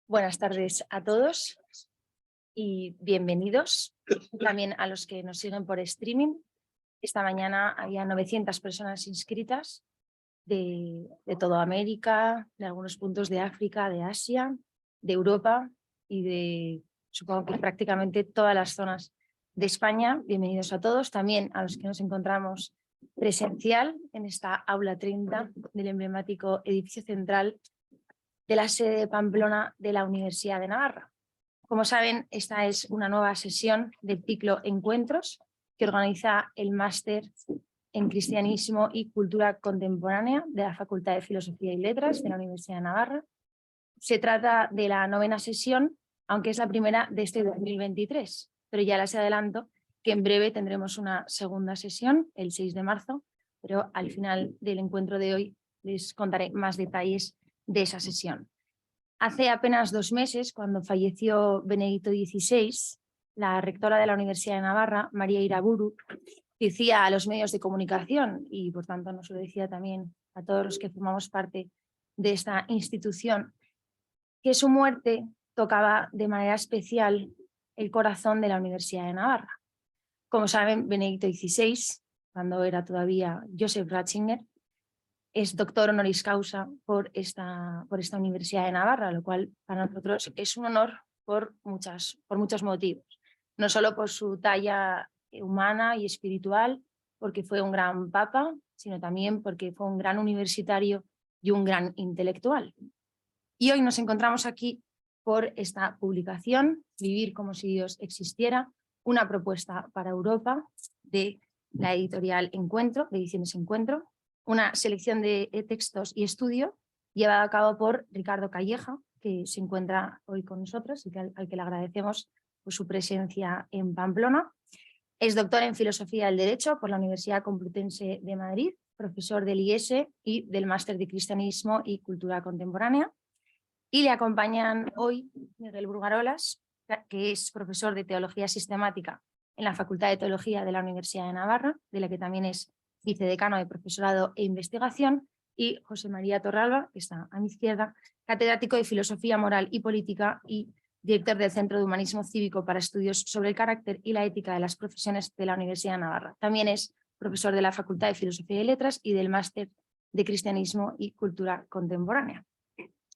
Buenas tardes a todos y bienvenidos también a los que nos siguen por streaming. Esta mañana había 900 personas inscritas de toda América, de algunos puntos de África, de Asia, de Europa y de, supongo que prácticamente todas las zonas de España. Bienvenidos a todos, también a los que nos encontramos presencial en esta aula 30 del emblemático edificio central de la sede de Pamplona de la Universidad de Navarra. Como saben, esta es una nueva sesión del ciclo Encuentros que organiza el Máster en Cristianismo y Cultura Contemporánea de la Facultad de Filosofía y Letras de la Universidad de Navarra. Se trata de la 9ª sesión, aunque es la primera de este 2023, pero ya les adelanto que en breve tendremos una segunda sesión, el 6 de marzo, pero al final del encuentro de hoy les contaré más detalles de esa sesión. Hace apenas 2 meses, cuando falleció Benedicto XVI, la rectora de la Universidad de Navarra, María Iraburu, decía a los medios de comunicación y por tanto nos lo decía también a todos los que formamos parte de esta institución, que su muerte tocaba de manera especial el corazón de la Universidad de Navarra. Como saben, Benedicto XVI, cuando era todavía Joseph Ratzinger, es doctor honoris causa por esta Universidad de Navarra, lo cual para nosotros es un honor por muchos motivos. No solo por su talla humana y espiritual, porque fue un gran papa, sino también porque fue un gran universitario y un gran intelectual. Y hoy nos encontramos aquí por esta publicación, Vivir como si Dios existiera, una propuesta para Europa de la editorial Encuentro, de Ediciones Encuentro, una selección de textos y estudio llevada a cabo por Ricardo Calleja, que se encuentra hoy con nosotros y al que le agradecemos por su presencia en Pamplona. Es doctor en Filosofía del Derecho por la Universidad Complutense de Madrid, profesor del IES y del Máster de Cristianismo y Cultura Contemporánea. Y le acompañan hoy Miguel Brugarolas, que es profesor de Teología Sistemática en la Facultad de Teología de la Universidad de Navarra, de la que también es vicedecano de Profesorado e Investigación, y José María Torralba, que está a mi izquierda, catedrático de Filosofía Moral y Política y director del Centro de Humanismo Cívico para Estudios sobre el Carácter y la Ética de las Profesiones de la Universidad de Navarra. También es profesor de la Facultad de Filosofía y Letras y del Máster de Cristianismo y Cultura Contemporánea.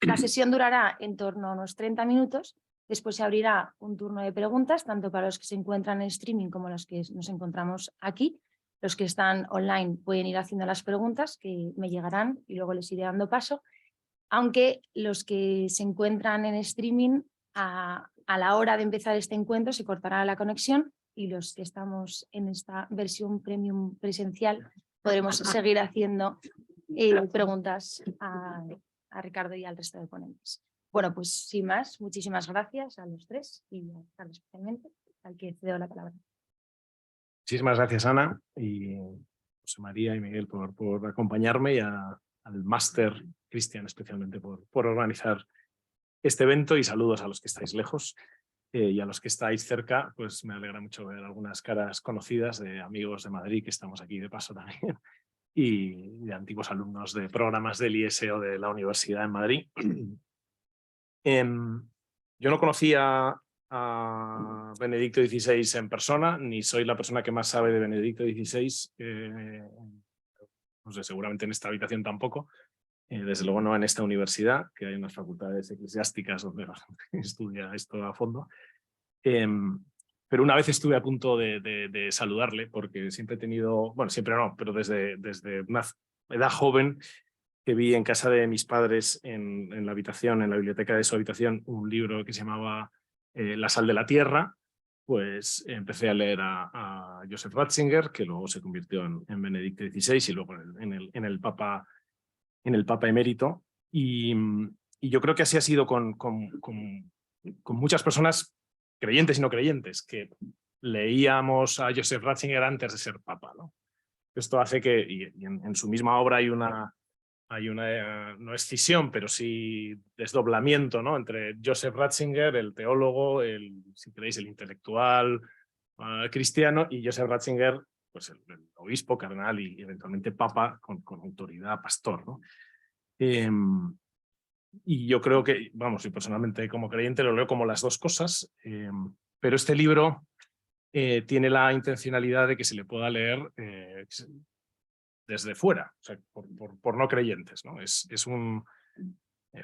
La sesión durará en torno a unos 30 minutos, después se abrirá un turno de preguntas, tanto para los que se encuentran en streaming como los que nos encontramos aquí. Los que están online pueden ir haciendo las preguntas que me llegarán y luego les iré dando paso, aunque los que se encuentran en streaming a la hora de empezar este encuentro se cortará la conexión y los que estamos en esta versión premium presencial podremos seguir haciendo preguntas a Ricardo y al resto de ponentes. Bueno, pues sin más, muchísimas gracias a los tres y a Ricardo especialmente, al que cedo la palabra. Muchísimas gracias, Ana, y José María y Miguel por acompañarme y al Máster Cristian especialmente por organizar este evento, y saludos a los que estáis lejos y a los que estáis cerca. Pues me alegra mucho ver algunas caras conocidas de amigos de Madrid que estamos aquí de paso también y de antiguos alumnos de programas del IES o de la Universidad en Madrid. Yo no conocía a Benedicto XVI en persona, ni soy la persona que más sabe de Benedicto XVI, no sé, seguramente en esta habitación tampoco, desde luego no en esta universidad, que hay unas facultades eclesiásticas donde la gente estudia esto a fondo, pero una vez estuve a punto de saludarle, porque siempre he tenido, bueno, siempre no, pero desde una edad joven, que vi en casa de mis padres en la habitación, en la biblioteca de su habitación, un libro que se llamaba La sal de la tierra. Pues empecé a leer a Joseph Ratzinger, que luego se convirtió en Benedicto XVI y luego en el Papa emérito. Y yo creo que así ha sido con muchas personas, creyentes y no creyentes, que leíamos a Joseph Ratzinger antes de ser Papa, ¿no? Esto hace que, y en su misma obra hay una no escisión, pero sí desdoblamiento, ¿no? Entre Joseph Ratzinger, el teólogo, si queréis, el intelectual cristiano, y Joseph Ratzinger, pues el obispo, cardenal y eventualmente papa con autoridad pastor, ¿no? Y yo creo que, vamos, y personalmente como creyente lo leo como las dos cosas, pero este libro tiene la intencionalidad de que se le pueda leer desde fuera, o sea, por no creyentes, ¿no?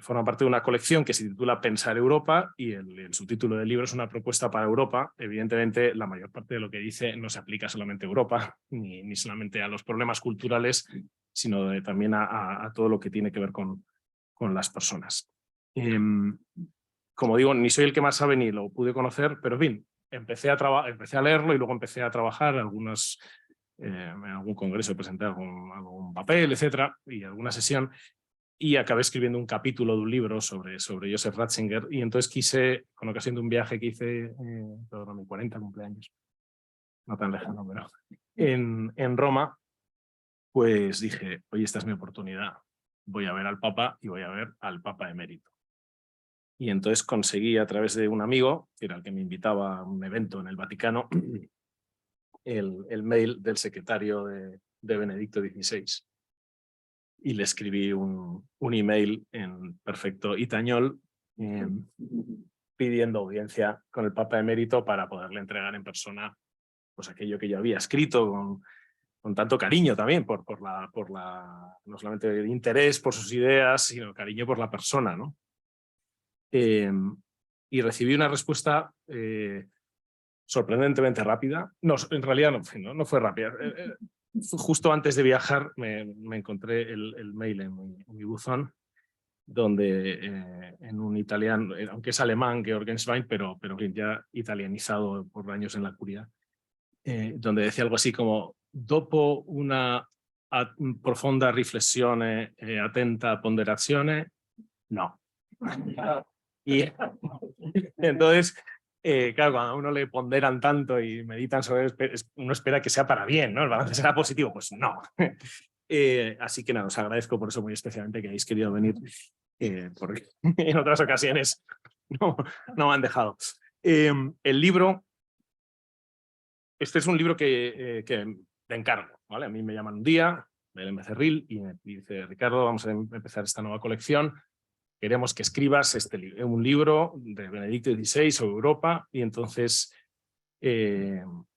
Forma parte de una colección que se titula Pensar Europa y el subtítulo del libro es una propuesta para Europa. Evidentemente, la mayor parte de lo que dice no se aplica solamente a Europa, ni solamente a los problemas culturales, sino también a todo lo que tiene que ver con las personas. Como digo, ni soy el que más sabe ni lo pude conocer, pero en fin, empecé a leerlo y luego empecé a trabajar en algún congreso, presenté algún papel, etcétera, y alguna sesión, y acabé escribiendo un capítulo de un libro sobre Joseph Ratzinger, y entonces quise, con ocasión de un viaje que hice por mi 40 cumpleaños, no tan lejano, pero en Roma, pues dije, oye, esta es mi oportunidad, voy a ver al Papa y voy a ver al Papa emérito. Y entonces conseguí a través de un amigo, que era el que me invitaba a un evento en el Vaticano, el mail del secretario de Benedicto XVI. Y le escribí un email en perfecto itañol pidiendo audiencia con el Papa emérito para poderle entregar en persona pues, aquello que yo había escrito con tanto cariño también, por no solamente el interés por sus ideas, sino cariño por la persona, ¿no? Y recibí una respuesta sorprendentemente rápida. No, en realidad no fue rápida. Justo antes de viajar me encontré el mail en mi buzón, donde en un italiano, aunque es alemán, Georgenswein, pero ya italianizado por años en la curia, donde decía algo así como dopo una profonda riflessione e attenta ponderazione, no. Y entonces, claro, cuando a uno le ponderan tanto y meditan sobre él, uno espera que sea para bien, ¿no? El balance será positivo, pues no. Así que nada, os agradezco por eso muy especialmente que hayáis querido venir, porque en otras ocasiones no me han dejado. El libro, este es un libro que de encargo, ¿vale? A mí me llaman un día, Belén Becerril, y me dice, Ricardo, vamos a empezar esta nueva colección. Queremos que escribas un libro de Benedicto XVI sobre Europa, y entonces,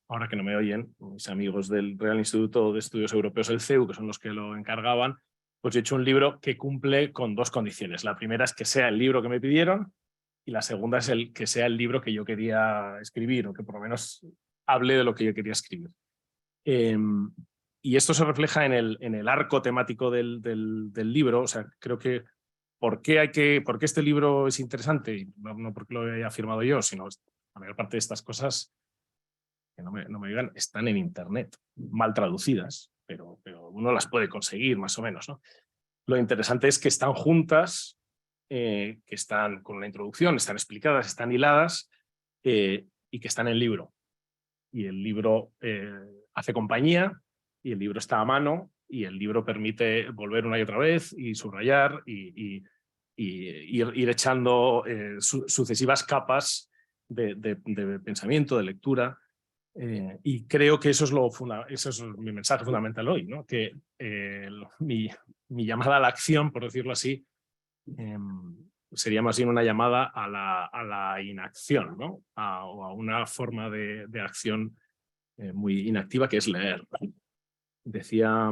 ahora que no me oyen, mis amigos del Real Instituto de Estudios Europeos, el CEU, que son los que lo encargaban, pues he hecho un libro que cumple con dos condiciones. La primera es que sea el libro que me pidieron, y la segunda es que sea el libro que yo quería escribir, o que por lo menos hable de lo que yo quería escribir. Y esto se refleja en el arco temático del libro. O sea, creo que ¿por qué este libro es interesante? No porque lo haya afirmado yo, sino la mayor parte de estas cosas, que no me digan, están en internet, mal traducidas, pero uno las puede conseguir más o menos, ¿no? Lo interesante es que están juntas, que están con una introducción, están explicadas, están hiladas, y que están en el libro. Y el libro hace compañía, y el libro está a mano, y el libro permite volver una y otra vez y subrayar y ir echando sucesivas capas de pensamiento, de lectura, y creo que eso es mi mensaje fundamental hoy, ¿no? Que mi llamada a la acción, por decirlo así, sería más bien una llamada a la inacción, ¿no? O a una forma de acción muy inactiva, que es leer. Decía,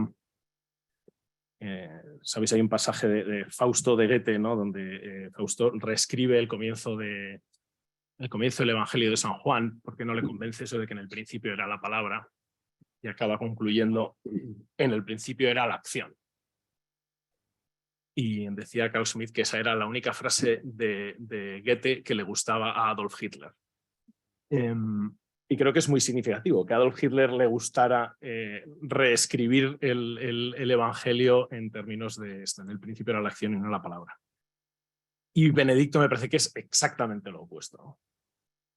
sabéis, hay un pasaje de Fausto de Goethe, ¿no? Donde Fausto reescribe el comienzo del Evangelio de San Juan, porque no le convence eso de que en el principio era la palabra, y acaba concluyendo, en el principio era la acción. Y decía Carl Schmitt que esa era la única frase de Goethe que le gustaba a Adolf Hitler. Y creo que es muy significativo que a Adolf Hitler le gustara reescribir el Evangelio en términos de esto. En el principio era la acción y no la palabra. Y Benedicto me parece que es exactamente lo opuesto, ¿no?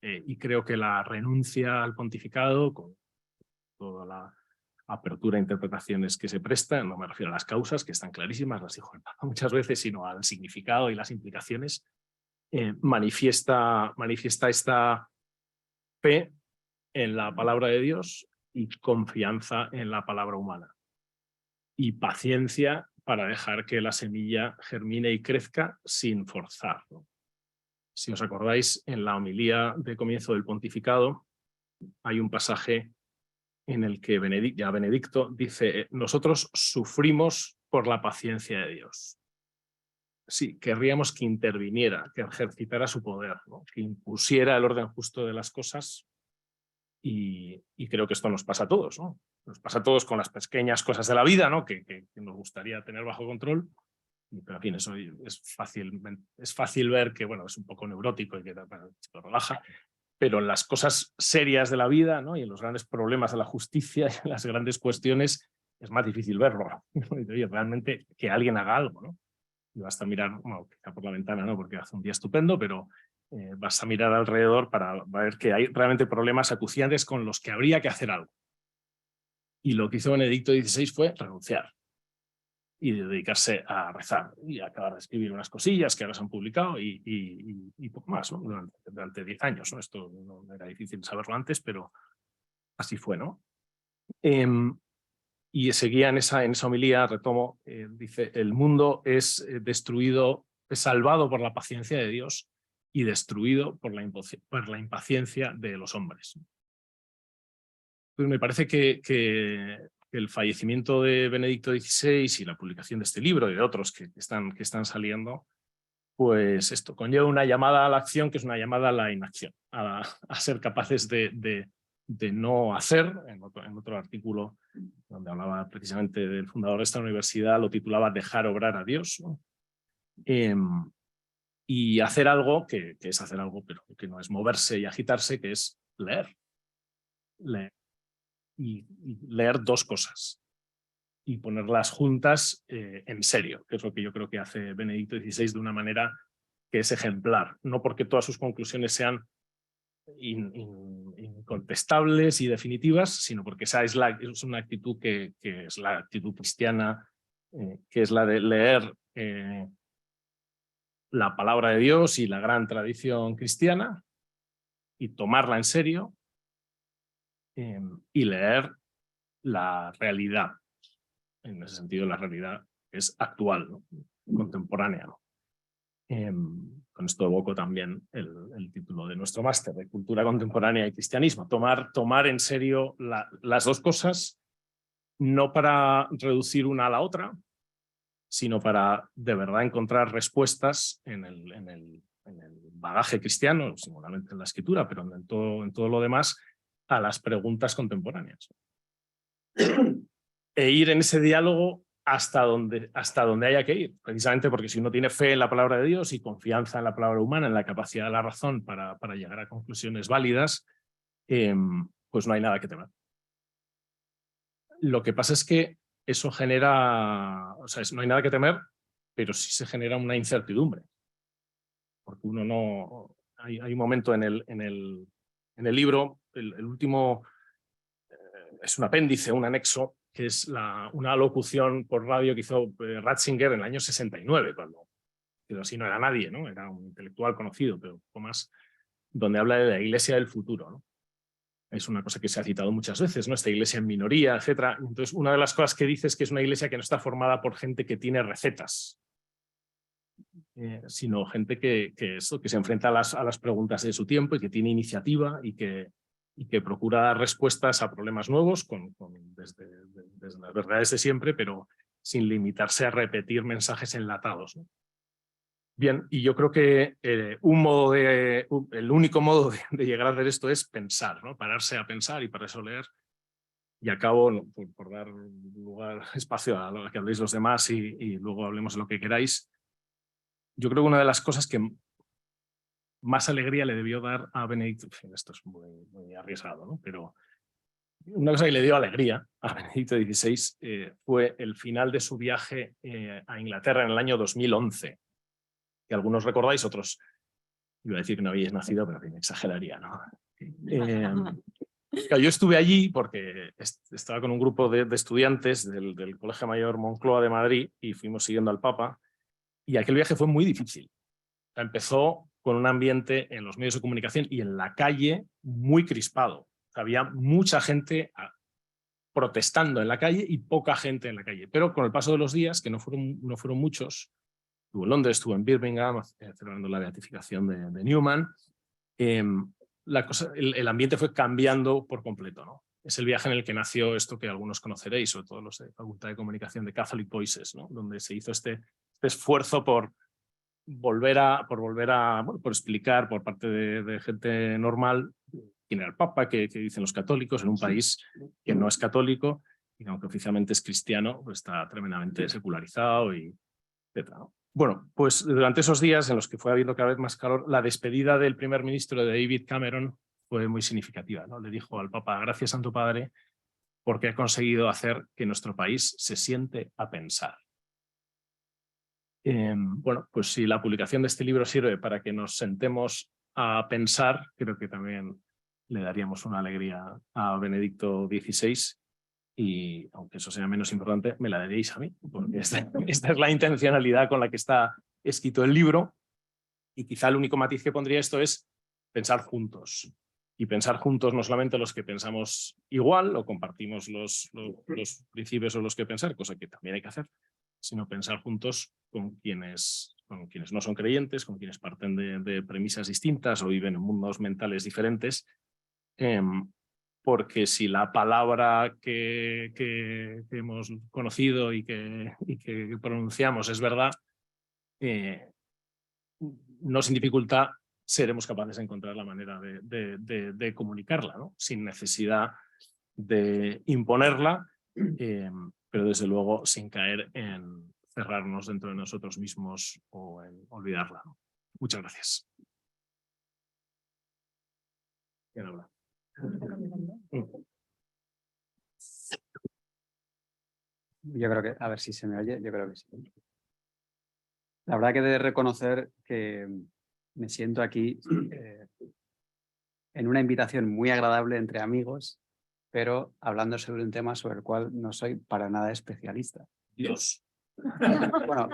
Y creo que la renuncia al pontificado, con toda apertura a interpretaciones que se prestan, no me refiero a las causas, que están clarísimas, las dijo el Papa muchas veces, sino al significado y las implicaciones, manifiesta esta fe en la palabra de Dios y confianza en la palabra humana. Y paciencia para dejar que la semilla germine y crezca sin forzar, ¿no? Si os acordáis, en la homilía de comienzo del pontificado hay un pasaje en el que Benedicto dice: nosotros sufrimos por la paciencia de Dios. Sí, querríamos que interviniera, que ejercitara su poder, ¿no? Que impusiera el orden justo de las cosas, y creo que esto nos pasa a todos, ¿no? Nos pasa a todos con las pequeñas cosas de la vida, ¿no? que nos gustaría tener bajo control, pero en fin, eso es fácil ver que, bueno, es un poco neurótico y que lo relaja, pero en las cosas serias de la vida, ¿no? Y en los grandes problemas de la justicia y en las grandes cuestiones es más difícil verlo, ¿no? Oye, realmente que alguien haga algo, ¿no? Y basta mirar, bueno, quizá por la ventana, ¿no? Porque hace un día estupendo, pero basta mirar alrededor para ver que hay realmente problemas acuciantes con los que habría que hacer algo. Y lo que hizo Benedicto XVI fue renunciar y dedicarse a rezar y a acabar de escribir unas cosillas que ahora se han publicado y poco más, ¿no? Durante 10 años, ¿no? Esto no era difícil saberlo antes, pero así fue, ¿no? Y seguía en esa homilía, retomo, dice: el mundo es destruido, es salvado por la paciencia de Dios y destruido por la impaciencia de los hombres. Pues me parece que el fallecimiento de Benedicto XVI y la publicación de este libro y de otros que están saliendo, pues esto conlleva una llamada a la acción, que es una llamada a la inacción, a ser capaces de no hacer. En otro artículo donde hablaba precisamente del fundador de esta universidad, lo titulaba Dejar obrar a Dios, ¿no? Y hacer algo que es hacer algo, pero que no es moverse y agitarse, que es leer. Y leer dos cosas y ponerlas juntas en serio, que es lo que yo creo que hace Benedicto XVI de una manera que es ejemplar, no porque todas sus conclusiones sean incontestables y definitivas, sino porque esa es una actitud que es la actitud cristiana, que es la de leer la palabra de Dios y la gran tradición cristiana y tomarla en serio, y leer la realidad. En ese sentido, la realidad es actual, ¿no? Contemporánea, ¿no? Con esto evoco también el título de nuestro máster, de Cultura Contemporánea y Cristianismo. Tomar en serio las dos cosas, no para reducir una a la otra, sino para de verdad encontrar respuestas en el bagaje cristiano, seguramente en la escritura, pero en todo lo demás, a las preguntas contemporáneas. E ir en ese diálogo hasta donde haya que ir, precisamente porque si uno tiene fe en la palabra de Dios y confianza en la palabra humana, en la capacidad de la razón para llegar a conclusiones válidas, pues no hay nada que temer. Lo que pasa es que eso genera, o sea, no hay nada que temer, pero sí se genera una incertidumbre, porque uno no... Hay un momento en el libro, el último, es un apéndice, un anexo, que es una locución por radio que hizo Ratzinger en el año 69, cuando así no era nadie, ¿no? Era un intelectual conocido, pero un poco más, donde habla de la iglesia del futuro, ¿no? Es una cosa que se ha citado muchas veces, ¿no? Esta iglesia en minoría, etc. Entonces, una de las cosas que dice es que es una iglesia que no está formada por gente que tiene recetas, sino gente que se enfrenta a las preguntas de su tiempo y que tiene iniciativa y que procura dar respuestas a problemas nuevos desde las verdades de siempre, pero sin limitarse a repetir mensajes enlatados, ¿no? Bien, y yo creo que el único modo de llegar a hacer esto es pensar, ¿no? Pararse a pensar, y para eso leer. Y acabo, ¿no? por dar espacio a lo que habléis los demás y luego hablemos de lo que queráis. Yo creo que una de las cosas que más alegría le debió dar a Benedicto, esto es muy arriesgado, ¿no? Pero una cosa que le dio alegría a Benedicto XVI fue el final de su viaje a Inglaterra en el año 2011, que algunos recordáis, otros iba a decir que no habíais nacido, pero que me exageraría, ¿no? Claro, yo estuve allí porque estaba con un grupo de estudiantes del Colegio Mayor Moncloa de Madrid y fuimos siguiendo al Papa, y aquel viaje fue muy difícil. Empezó con un ambiente en los medios de comunicación y en la calle muy crispado. Había mucha gente protestando en la calle y poca gente en la calle. Pero con el paso de los días, que no fueron muchos, estuvo en Londres, estuvo en Birmingham, celebrando la beatificación de Newman, el ambiente fue cambiando por completo, ¿no? Es el viaje en el que nació esto que algunos conoceréis, sobre todo los de Facultad de Comunicación, de Catholic Voices, ¿no? Donde se hizo este esfuerzo por por explicar por parte de gente normal quién era el Papa, qué dicen los católicos en un país que no es católico y que aunque oficialmente es cristiano, pues está tremendamente secularizado y etcétera, ¿no? Bueno, pues durante esos días en los que fue habiendo cada vez más calor, la despedida del primer ministro de David Cameron fue muy significativa, ¿no? Le dijo al Papa: gracias, Santo Padre, porque ha conseguido hacer que nuestro país se siente a pensar. Bueno, pues si la publicación de este libro sirve para que nos sentemos a pensar, creo que también le daríamos una alegría a Benedicto XVI y, aunque eso sea menos importante, me la daréis a mí, porque esta es la intencionalidad con la que está escrito el libro, y quizá el único matiz que pondría esto es pensar juntos. Y pensar juntos no solamente los que pensamos igual o compartimos los principios o los que pensar, cosa que también hay que hacer, sino pensar juntos con quienes no son creyentes, con quienes parten de premisas distintas o viven en mundos mentales diferentes, porque si la palabra que hemos conocido y que pronunciamos es verdad, no sin dificultad seremos capaces de encontrar la manera de comunicarla, ¿no? Sin necesidad de imponerla, pero desde luego sin caer en cerrarnos dentro de nosotros mismos o en olvidarla, ¿no? Muchas gracias. ¿Quién habla? Yo creo que, a ver si se me oye, yo creo que sí. La verdad que he de reconocer que me siento aquí en una invitación muy agradable entre amigos, pero hablando sobre un tema sobre el cual no soy para nada especialista. Dios. Bueno,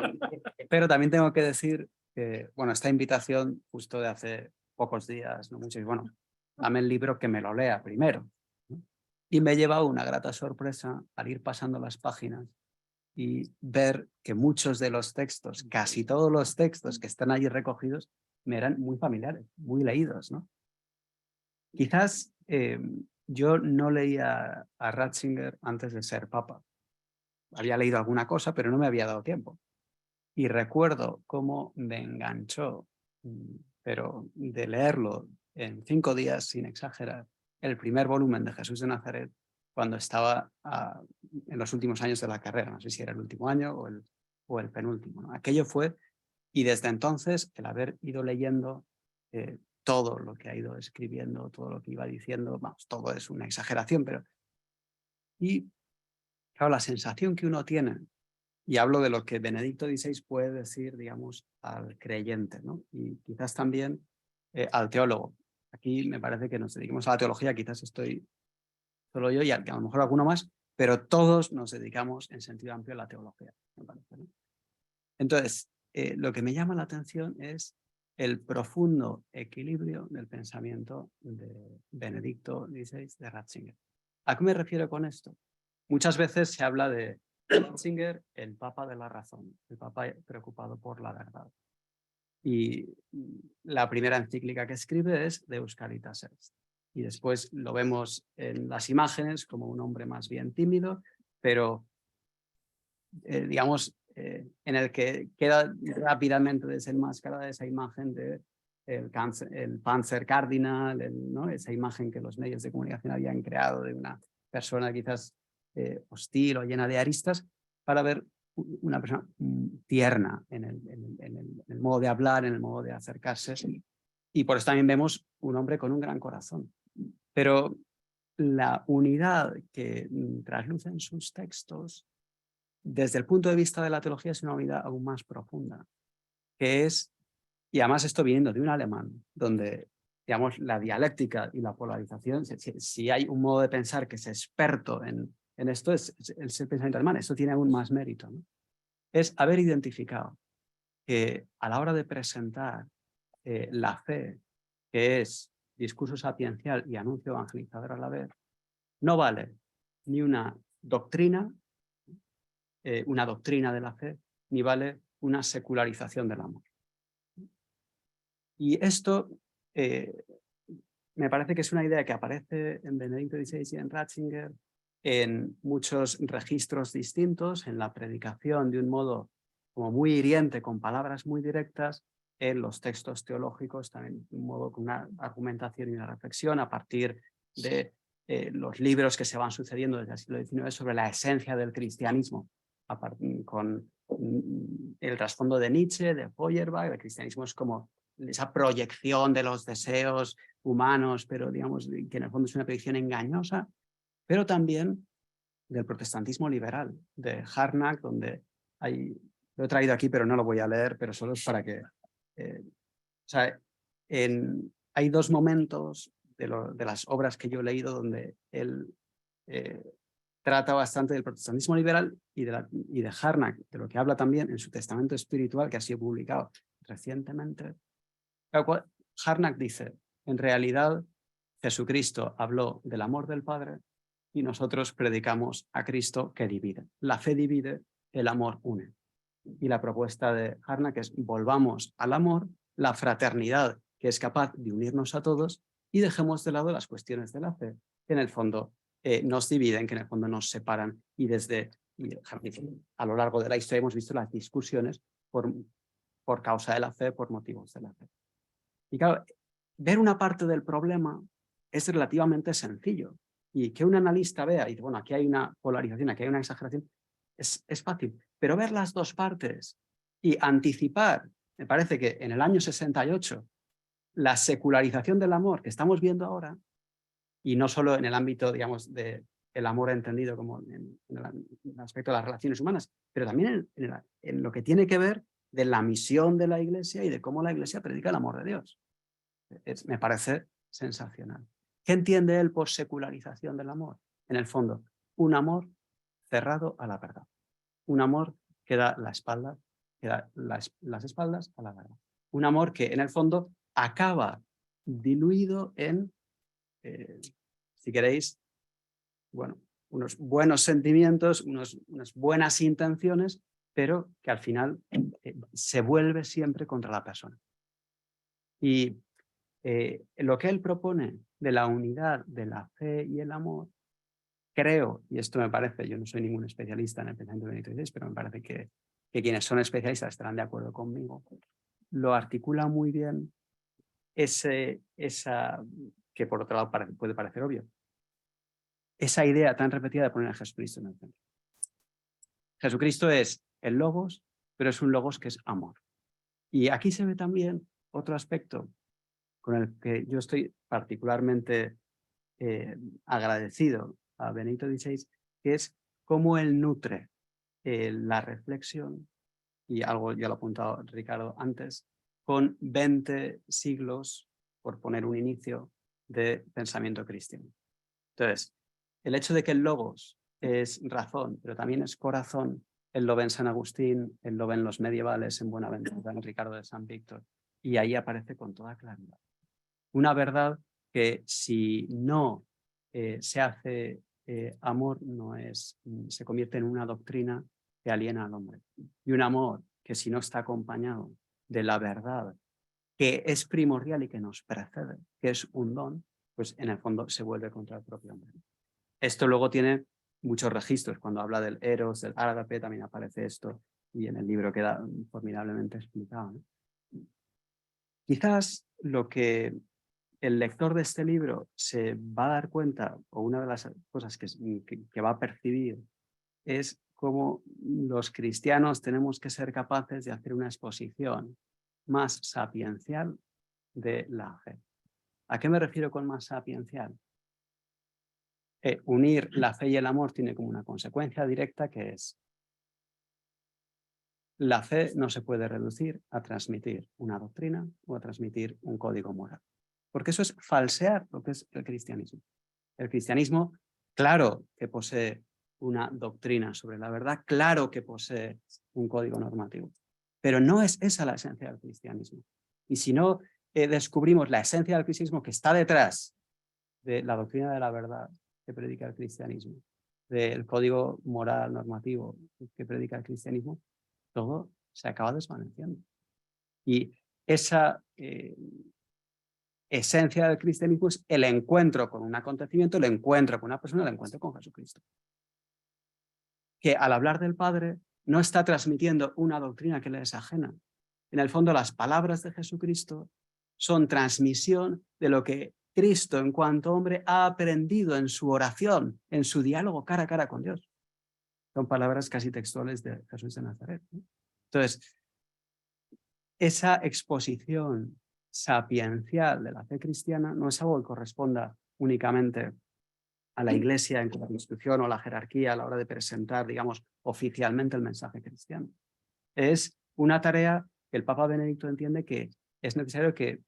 pero también tengo que decir que, bueno, esta invitación justo de hace pocos días, no muchos, bueno, dame el libro que me lo lea primero, ¿no? Y me he llevado una grata sorpresa al ir pasando las páginas y ver que muchos de los textos, casi todos los textos que están allí recogidos, me eran muy familiares, muy leídos, ¿no? Quizás yo no leía a Ratzinger antes de ser papa. Había leído alguna cosa, pero no me había dado tiempo. Y recuerdo cómo me enganchó, pero de leerlo en 5 días, sin exagerar, el primer volumen de Jesús de Nazaret, cuando estaba en los últimos años de la carrera. No sé si era el último año o el penúltimo, ¿no? Aquello fue, y desde entonces el haber ido leyendo todo lo que ha ido escribiendo, todo lo que iba diciendo, vamos, todo es una exageración, pero... Y claro, la sensación que uno tiene, y hablo de lo que Benedicto XVI puede decir, digamos, al creyente, ¿no? Y quizás también al teólogo. Aquí me parece que nos dediquemos a la teología, quizás estoy solo yo y a lo mejor alguno más, pero todos nos dedicamos en sentido amplio a la teología, me parece, ¿no? Entonces, lo que me llama la atención es el profundo equilibrio del pensamiento de Benedicto XVI de Ratzinger. ¿A qué me refiero con esto? Muchas veces se habla de Ratzinger, el papa de la razón, el papa preocupado por la verdad. Y la primera encíclica que escribe es Deus Caritas Est. Y después lo vemos en las imágenes como un hombre más bien tímido, pero digamos, en el que queda rápidamente desenmascarada esa imagen de el Panzer Cardinal, ¿no? Esa imagen que los medios de comunicación habían creado de una persona quizás hostil o llena de aristas, para ver una persona tierna en el modo de hablar, en el modo de acercarse. Y por eso también vemos un hombre con un gran corazón. Pero la unidad que trasluce en sus textos, desde el punto de vista de la teología, es una unidad aún más profunda, que es, y además esto viniendo de un alemán, donde digamos, la dialéctica y la polarización, si hay un modo de pensar que es experto en esto, es el pensamiento alemán. Esto tiene aún más mérito, ¿no? Es haber identificado que a la hora de presentar la fe, que es discurso sapiencial y anuncio evangelizador a la vez, no vale ni una doctrina de la fe, ni vale una secularización del amor. Y esto me parece que es una idea que aparece en Benedicto XVI y en Ratzinger, en muchos registros distintos, en la predicación de un modo como muy hiriente, con palabras muy directas, en los textos teológicos también de un modo con una argumentación y una reflexión a partir de los libros que se van sucediendo desde el siglo XIX sobre la esencia del cristianismo, con el trasfondo de Nietzsche, de Feuerbach. El cristianismo es como esa proyección de los deseos humanos, pero digamos que en el fondo es una proyección engañosa, pero también del protestantismo liberal, de Harnack, donde lo he traído aquí, pero no lo voy a leer, pero solo es para que... o sea, hay dos momentos de las obras que yo he leído donde él trata bastante del protestantismo liberal y de Harnack, de lo que habla también en su testamento espiritual, que ha sido publicado recientemente. Harnack dice, en realidad Jesucristo habló del amor del Padre y nosotros predicamos a Cristo que divide. La fe divide, el amor une. Y la propuesta de Harnack es volvamos al amor, la fraternidad que es capaz de unirnos a todos y dejemos de lado las cuestiones de la fe, que en el fondo nos dividen, que en el fondo nos separan y a lo largo de la historia hemos visto las discusiones por causa de la fe, por motivos de la fe. Y claro, ver una parte del problema es relativamente sencillo. Y que un analista vea, y bueno, aquí hay una polarización, aquí hay una exageración, es fácil. Pero ver las dos partes y anticipar, me parece que en el año 68, la secularización del amor que estamos viendo ahora, y no solo en el ámbito, digamos, del amor entendido como en el aspecto de las relaciones humanas, pero también en lo que tiene que ver de la misión de la Iglesia y de cómo la Iglesia predica el amor de Dios. Me parece sensacional. ¿Qué entiende él por secularización del amor? En el fondo, un amor cerrado a la verdad. Un amor que da la espalda, que da las espaldas a la verdad. Un amor que en el fondo acaba diluido en, si queréis, bueno, unos buenos sentimientos, unas buenas intenciones, pero que al final se vuelve siempre contra la persona. Y lo que él propone de la unidad de la fe y el amor, creo, y esto me parece, yo no soy ningún especialista en el pensamiento de Benedicto XVI, pero me parece que quienes son especialistas estarán de acuerdo conmigo, lo articula muy bien esa, que por otro lado puede parecer obvio, esa idea tan repetida de poner a Jesucristo en el centro. Jesucristo es el logos, pero es un logos que es amor. Y aquí se ve también otro aspecto con el que yo estoy particularmente agradecido a Benedicto XVI, que es cómo él nutre la reflexión, y algo ya lo ha apuntado Ricardo antes, con 20 siglos, por poner un inicio, de pensamiento cristiano. Entonces, el hecho de que el logos es razón, pero también es corazón, él lo ve en San Agustín, él lo ve en los medievales, en Buenaventura, en Ricardo de San Víctor, y ahí aparece con toda claridad. Una verdad que si no se hace amor, se convierte en una doctrina que aliena al hombre. Y un amor que si no está acompañado de la verdad, que es primordial y que nos precede, que es un don, pues en el fondo se vuelve contra el propio hombre. Esto luego tiene muchos registros. Cuando habla del eros, del ágape, también aparece esto, y en el libro queda formidablemente explicado, ¿no? Quizás lo que el lector de este libro se va a dar cuenta, o una de las cosas que va a percibir, es cómo los cristianos tenemos que ser capaces de hacer una exposición más sapiencial de la fe. ¿A qué me refiero con más sapiencial? Unir la fe y el amor tiene como una consecuencia directa, que es la fe no se puede reducir a transmitir una doctrina o a transmitir un código moral. porque eso es falsear lo que es el cristianismo. El cristianismo, claro que posee una doctrina sobre la verdad, claro que posee un código normativo, pero no es esa la esencia del cristianismo. Y si no descubrimos la esencia del cristianismo que está detrás de la doctrina de la verdad que predica el cristianismo, del código moral normativo que predica el cristianismo, todo se acaba desvaneciendo. Y esa esencia del cristianismo es el encuentro con un acontecimiento, el encuentro con una persona, el encuentro con Jesucristo. Que al hablar del Padre no está transmitiendo una doctrina que le es ajena. En el fondo, las palabras de Jesucristo son transmisión de lo que Cristo, en cuanto hombre, ha aprendido en su oración, en su diálogo cara a cara con Dios. Son palabras casi textuales de Jesús de Nazaret, ¿no? Entonces, esa exposición sapiencial de la fe cristiana no es algo que corresponda únicamente a la Iglesia en cuanto a la instrucción o la jerarquía a la hora de presentar, digamos, oficialmente el mensaje cristiano. Es una tarea que el Papa Benedicto entiende que es necesario que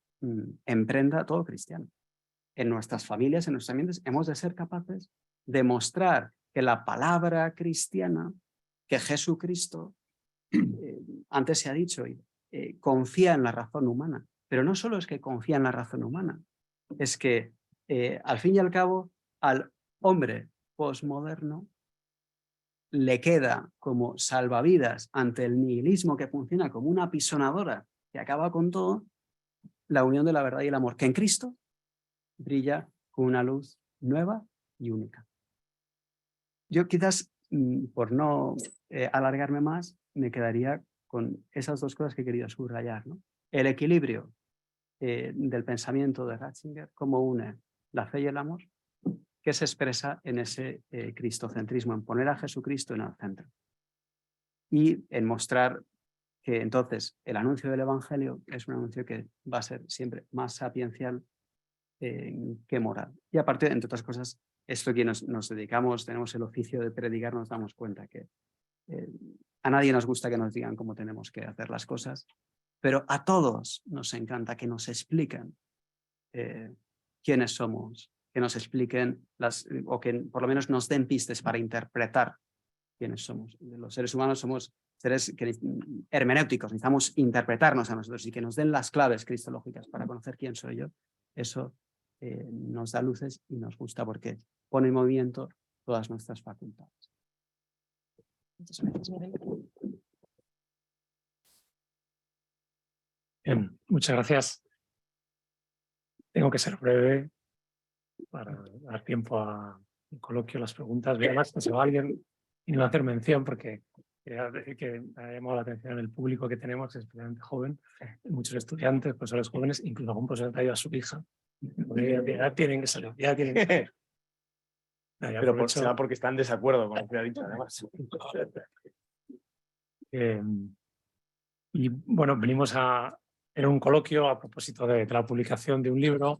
emprenda todo cristiano. En nuestras familias, en nuestros ambientes, hemos de ser capaces de mostrar que la palabra cristiana, que Jesucristo, antes se ha dicho, confía en la razón humana. Pero no solo es que confía en la razón humana, es que al fin y al cabo al hombre posmoderno le queda como salvavidas ante el nihilismo que funciona como una apisonadora que acaba con todo, la unión de la verdad y el amor, que en Cristo brilla con una luz nueva y única. Yo quizás, por no alargarme más, me quedaría con esas dos cosas que he querido subrayar, ¿no? El equilibrio del pensamiento de Ratzinger, cómo une la fe y el amor, que se expresa en ese cristocentrismo, en poner a Jesucristo en el centro. Y en mostrar que entonces el anuncio del Evangelio es un anuncio que va a ser siempre más sapiencial que moral. Y aparte, entre otras cosas, esto que nos dedicamos, tenemos el oficio de predicar, nos damos cuenta que a nadie nos gusta que nos digan cómo tenemos que hacer las cosas, pero a todos nos encanta que nos expliquen quiénes somos, que nos expliquen o que por lo menos nos den pistas para interpretar quiénes somos. Los seres humanos somos seres hermenéuticos, necesitamos interpretarnos a nosotros y que nos den las claves cristológicas para conocer quién soy yo. Eso nos da luces y nos gusta porque pone en movimiento todas nuestras facultades. Muchas gracias, Miguel. Bien, muchas gracias. Tengo que ser breve para dar tiempo al coloquio, las preguntas. Veo más que se va alguien y no va a hacer mención porque quería decir que me ha llamado la atención el público que tenemos, especialmente joven, muchos estudiantes, profesores jóvenes, incluso algún profesor que ha ido a su hija. Ya tienen que salir, ya tienen que... Pero será porque están en desacuerdo con lo que ha dicho, además. Y bueno, venimos a en un coloquio a propósito de la publicación de un libro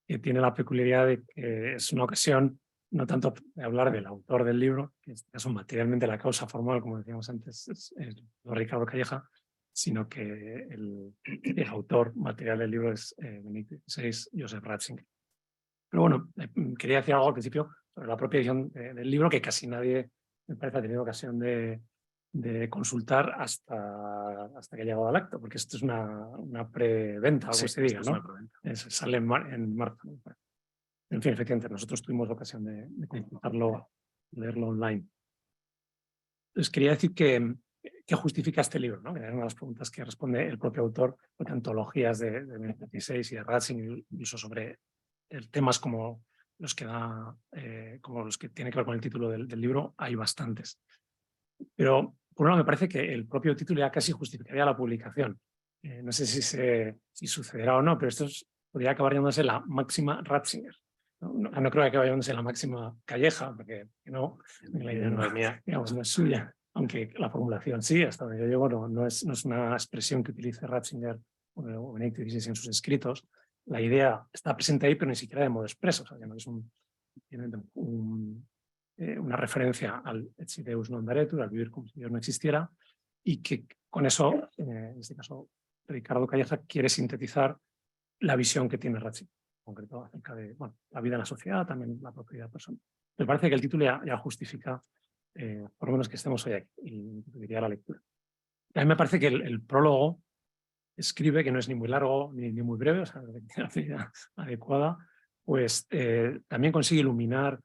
que tiene la peculiaridad de que es una ocasión no tanto de hablar del autor del libro, que en este caso materialmente la causa formal, como decíamos antes, es Ricardo Calleja, sino que el autor material del libro es Benedicto XVI, Joseph Ratzinger. Pero bueno, quería decir algo al principio sobre la propia edición del libro, que casi nadie, me parece, ha tenido ocasión de consultar hasta que ha llegado al acto, porque esto es una preventa, algo que se diga, ¿no? Sale en marzo. En fin, efectivamente, nosotros tuvimos la ocasión de consultarlo, leerlo online. Entonces, quería decir que justifica este libro, ¿no? Que es una de las preguntas que responde el propio autor, porque antologías de Benedicto XVI y de Ratzinger, incluso sobre temas como los que como los que tienen que ver con el título del libro, hay bastantes. Pero, por un lado, me parece que el propio título ya casi justificaría la publicación. No sé si sucederá o no, pero esto podría acabar llamándose la máxima Ratzinger. No creo que acabe llamándose la máxima Calleja, porque no, la idea no es mía, digamos, no es suya. Aunque la formulación sí, hasta donde yo llego, no es una expresión que utilice Ratzinger o Benedicto XVI en sus escritos. La idea está presente ahí, pero ni siquiera de modo expreso. O sea, que no es una referencia al et si Deus non daretur, al vivir como si Dios no existiera, y que con eso, en este caso, Ricardo Calleja quiere sintetizar la visión que tiene Ratzinger. concreto acerca de la vida en la sociedad, también la propiedad personal. Me parece que el título ya justifica, por lo menos que estemos hoy aquí, y diría la lectura. A mí me parece que el prólogo escribe, que no es ni muy largo ni muy breve, o sea, de la medida adecuada, pues también consigue iluminar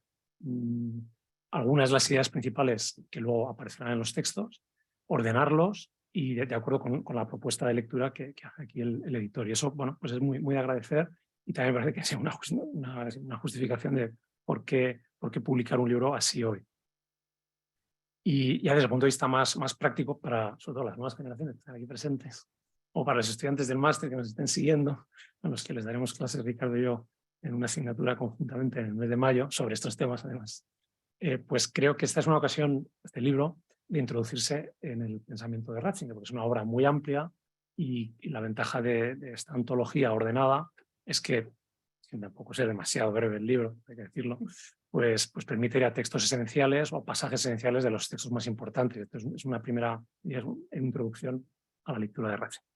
algunas de las ideas principales que luego aparecerán en los textos, ordenarlos y de acuerdo con la propuesta de lectura que hace aquí el editor. Y eso, bueno, pues es muy de agradecer y también me parece que sea una justificación de por qué publicar un libro así hoy. Y ya desde el punto de vista más práctico para, sobre todo, las nuevas generaciones que están aquí presentes, o para los estudiantes del máster que nos estén siguiendo, a los que les daremos clases, Ricardo y yo, en una asignatura conjuntamente en el mes de mayo, sobre estos temas además, pues creo que esta es una ocasión, este libro, de introducirse en el pensamiento de Ratzinger, porque es una obra muy amplia y la ventaja de esta antología ordenada es que tampoco es demasiado breve el libro, hay que decirlo, pues permite ir a textos esenciales o pasajes esenciales de los textos más importantes. Entonces, es una primera introducción a la lectura de Ratzinger.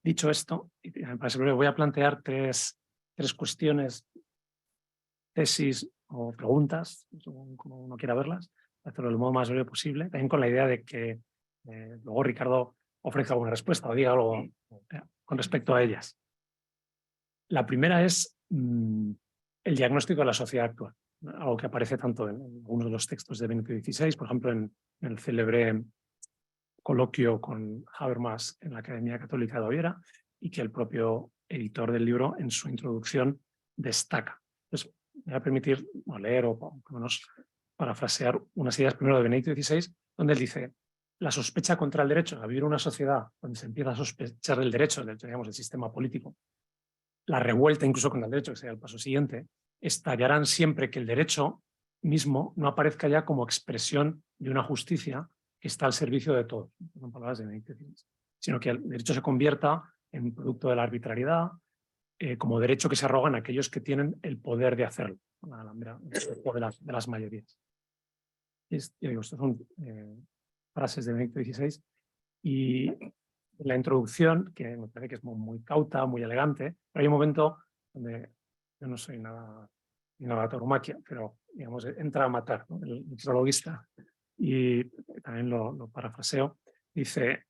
Dicho esto, me parece breve, voy a plantear tres cuestiones, tesis o preguntas, según como uno quiera verlas, para hacerlo del modo más breve posible, también con la idea de que luego Ricardo ofrezca alguna respuesta o diga algo con respecto a ellas. La primera es el diagnóstico de la sociedad actual, algo que aparece tanto en algunos de los textos de Benedicto XVI, por ejemplo, en el célebre coloquio con Habermas en la Academia Católica de Baviera, y que el propio editor del libro en su introducción destaca. Entonces, me va a permitir leer o por lo menos parafrasear unas ideas primero de Benedicto XVI, donde él dice: la sospecha contra el derecho, a vivir en una sociedad donde se empieza a sospechar del derecho, digamos, del sistema político, la revuelta incluso con el derecho, que sería el paso siguiente, estallarán siempre que el derecho mismo no aparezca ya como expresión de una justicia que está al servicio de todos, son palabras de Benedicto XVI, sino que el derecho se convierta en producto de la arbitrariedad, como derecho que se arrogan aquellos que tienen el poder de hacerlo, de las mayorías. Yo digo, estas son frases de Benedicto XVI y la introducción, que me parece que es muy cauta, muy elegante, pero hay un momento donde yo no soy nada tauromaquia, pero digamos, entra a matar, ¿no? El prologuista, y también lo parafraseo, dice,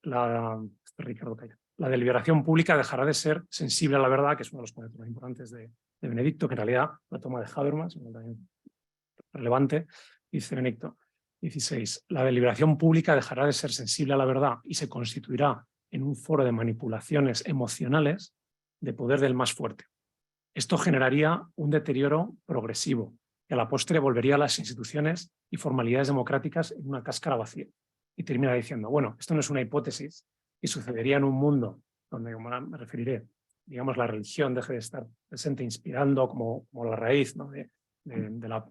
Ricardo Calla, la deliberación pública dejará de ser sensible a la verdad, que es uno de los puntos más importantes de Benedicto, que en realidad la toma de Habermas, también relevante, dice Benedicto XVI, la deliberación pública dejará de ser sensible a la verdad y se constituirá en un foro de manipulaciones emocionales de poder del más fuerte. Esto generaría un deterioro progresivo que a la postre volvería a las instituciones y formalidades democráticas en una cáscara vacía. Y termina diciendo, bueno, esto no es una hipótesis y sucedería en un mundo donde, como ahora me referiré, digamos, la religión deje de estar presente inspirando como la raíz, ¿no? de la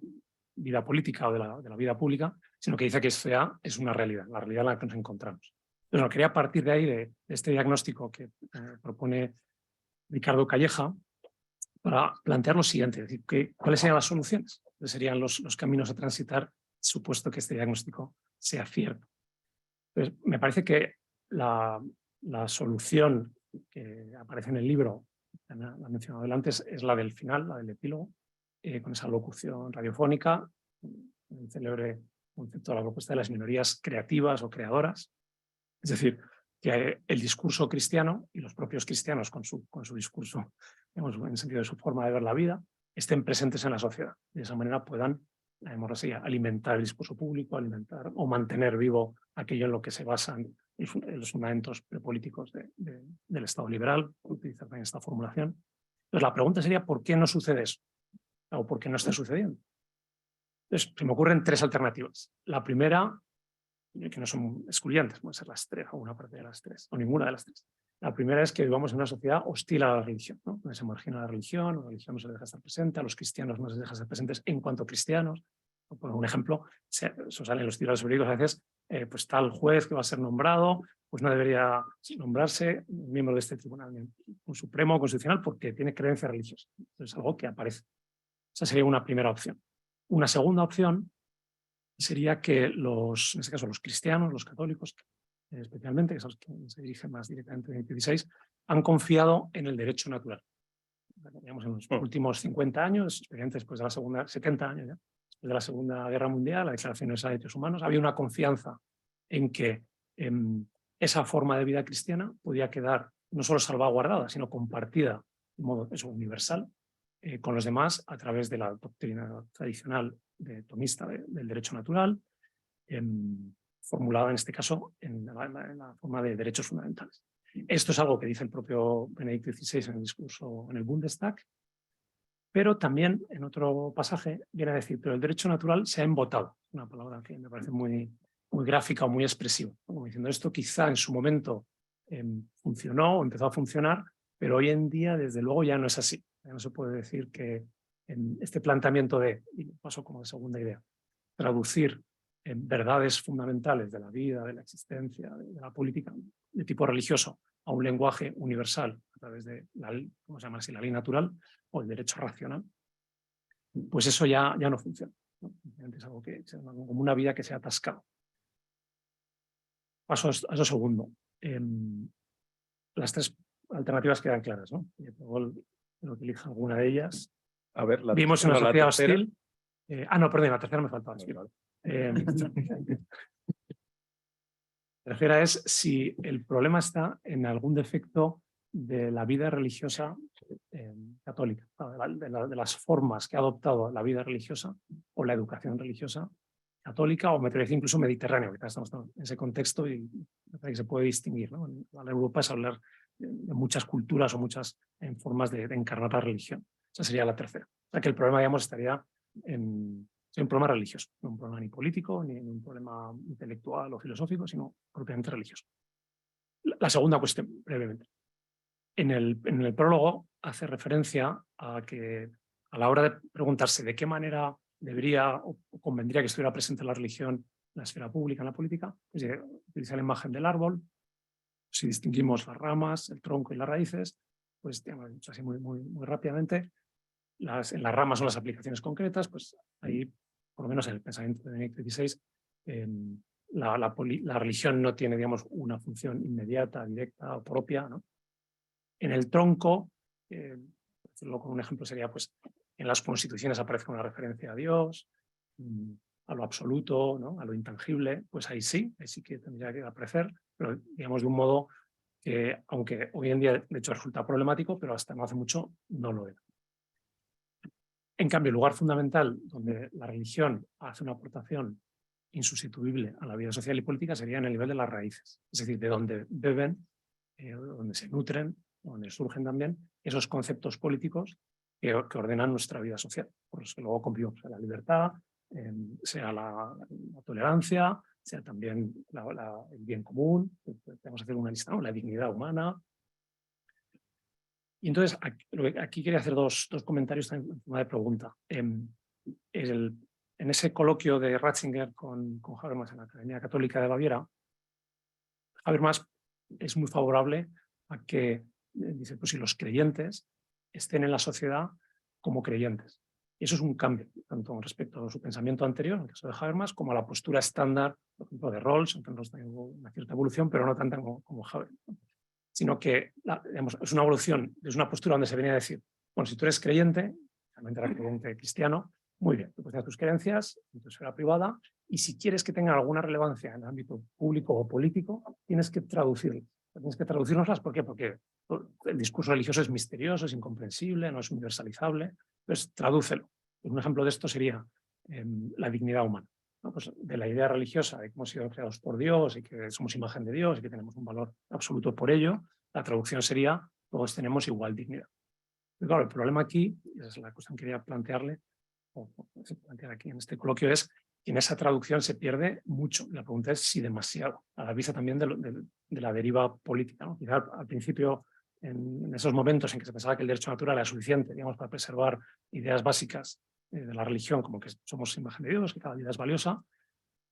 vida política o de la vida pública, sino que dice que esto ya es una realidad, la realidad en la que nos encontramos. Entonces, no, quería partir de ahí, de este diagnóstico que propone Ricardo Calleja, para plantear lo siguiente, es decir, ¿cuáles serían las soluciones? ¿Cuáles serían los caminos a transitar, supuesto que este diagnóstico sea cierto? Entonces, me parece que la solución que aparece en el libro, la he mencionado antes, es la del final, la del epílogo, con esa locución radiofónica, el célebre concepto de la propuesta de las minorías creativas o creadoras. Es decir, que el discurso cristiano y los propios cristianos con su discurso, digamos, en el sentido de su forma de ver la vida, estén presentes en la sociedad. De esa manera puedan, alimentar el discurso público, alimentar o mantener vivo aquello en lo que se basan los fundamentos prepolíticos del Estado liberal, utilizar también esta formulación. Entonces, la pregunta sería, ¿por qué no sucede eso? ¿O por qué no está sucediendo? Entonces, se me ocurren tres alternativas. La primera, que no son excluyentes, pueden ser las tres, o una parte de las tres, o ninguna de las tres. La primera es que vivamos en una sociedad hostil a la religión, ¿no? Donde se margina la religión no se les deja estar presente, a los cristianos no se les deja estar presentes en cuanto cristianos. Por un ejemplo, eso sale en los titulares jurídicos a veces, pues tal juez que va a ser nombrado, pues no debería nombrarse miembro de este tribunal un supremo constitucional porque tiene creencia religiosa. Es algo que aparece. Esa sería una primera opción. Una segunda opción sería que en este caso los cristianos, los católicos, especialmente, que son los que se dirigen más directamente en el 16, han confiado en el derecho natural. digamos, en los últimos 50 años, especialmente después de la segunda, 70 años ya, después de la Segunda Guerra Mundial, la Declaración Universal de Derechos Humanos, había una confianza en que esa forma de vida cristiana podía quedar no solo salvaguardada, sino compartida de modo universal con los demás a través de la doctrina tradicional tomista del derecho natural, formulada en este caso en la forma de derechos fundamentales. Esto es algo que dice el propio Benedicto XVI en el discurso en el Bundestag, pero también en otro pasaje viene a decir, pero el derecho natural se ha embotado, una palabra que me parece muy gráfica o muy expresiva, como diciendo esto quizá en su momento funcionó o empezó a funcionar, pero hoy en día desde luego ya no es así. Ya no se puede decir que este planteamiento y paso como de segunda idea, traducir verdades fundamentales de la vida, de la existencia, de la política, de tipo religioso, a un lenguaje universal a través de ¿cómo se llama así? La ley natural o el derecho racional, pues eso ya no funciona, ¿no? Es algo como una vida que se ha atascado. Paso a eso segundo. Las tres alternativas quedan claras, ¿no? Lo que elija alguna de ellas. A ver, Vimos una sociedad tercera. hostil. No, perdón, la tercera me faltaba. La tercera es si el problema está en algún defecto de la vida religiosa católica, de las formas que ha adoptado la vida religiosa o la educación religiosa católica, o me atrevería incluso mediterráneo, que estamos en ese contexto y me parece que se puede distinguir, ¿no? Hablar de Europa es hablar de muchas culturas o muchas formas de encarnar la religión. Esa sería la tercera. O sea que el problema, digamos, estaría en un problema religioso, no un problema ni político, ni un problema intelectual o filosófico, sino propiamente religioso. La segunda cuestión, brevemente. En el prólogo hace referencia a que a la hora de preguntarse de qué manera debería o convendría que estuviera presente la religión en la esfera pública, en la política, pues utiliza la imagen del árbol. Si distinguimos las ramas, el tronco y las raíces, pues digamos, así muy rápidamente, en las ramas son las aplicaciones concretas, pues ahí, por lo menos en el pensamiento de Benedicto XVI, la religión no tiene, digamos, una función inmediata, directa o propia, ¿no? En el tronco, decirlo con un ejemplo sería, pues, en las constituciones aparece una referencia a Dios, a lo absoluto, ¿no? A lo intangible, pues ahí sí que tendría que aparecer, pero digamos de un modo que, aunque hoy en día de hecho resulta problemático, pero hasta no hace mucho no lo era. En cambio, el lugar fundamental donde la religión hace una aportación insustituible a la vida social y política sería en el nivel de las raíces, es decir, de donde beben, donde se nutren, donde surgen también esos conceptos políticos que ordenan nuestra vida social, por los que luego convivimos, sea la libertad, sea la tolerancia, sea también el bien común, vamos a hacer una lista, ¿no? La dignidad humana. Y entonces, aquí quería hacer dos comentarios en forma de pregunta. En ese coloquio de Ratzinger con Habermas en la Academia Católica de Baviera, Habermas es muy favorable a que, dice, pues si los creyentes estén en la sociedad como creyentes. Y eso es un cambio, tanto respecto a su pensamiento anterior, en el caso de Habermas, como a la postura estándar, por ejemplo, de Rawls, aunque Rawls tiene una cierta evolución, pero no tanta como Habermas. Sino que digamos, es una evolución, es una postura donde se venía a decir, bueno, si tú eres creyente, realmente eres creyente cristiano, muy bien, tú puedes tener tus creencias en tu esfera privada, y si quieres que tengan alguna relevancia en el ámbito público o político, tienes que traducirlas. Tienes que traducirnoslas, ¿por qué? Porque el discurso religioso es misterioso, es incomprensible, no es universalizable, entonces tradúcelo. Un ejemplo de esto sería la dignidad humana, ¿no? Pues de la idea religiosa de que hemos sido creados por Dios y que somos imagen de Dios y que tenemos un valor absoluto por ello, la traducción sería todos tenemos igual dignidad. Pero claro, el problema aquí, y esa es la cuestión que quería plantearle, o plantear aquí en este coloquio, es que en esa traducción se pierde mucho. La pregunta es si demasiado, a la vista también de la deriva política, ¿no? Quizá al principio, en esos momentos en que se pensaba que el derecho natural era suficiente, digamos, para preservar ideas básicas de la religión, como que somos imagen de Dios, que cada vida es valiosa,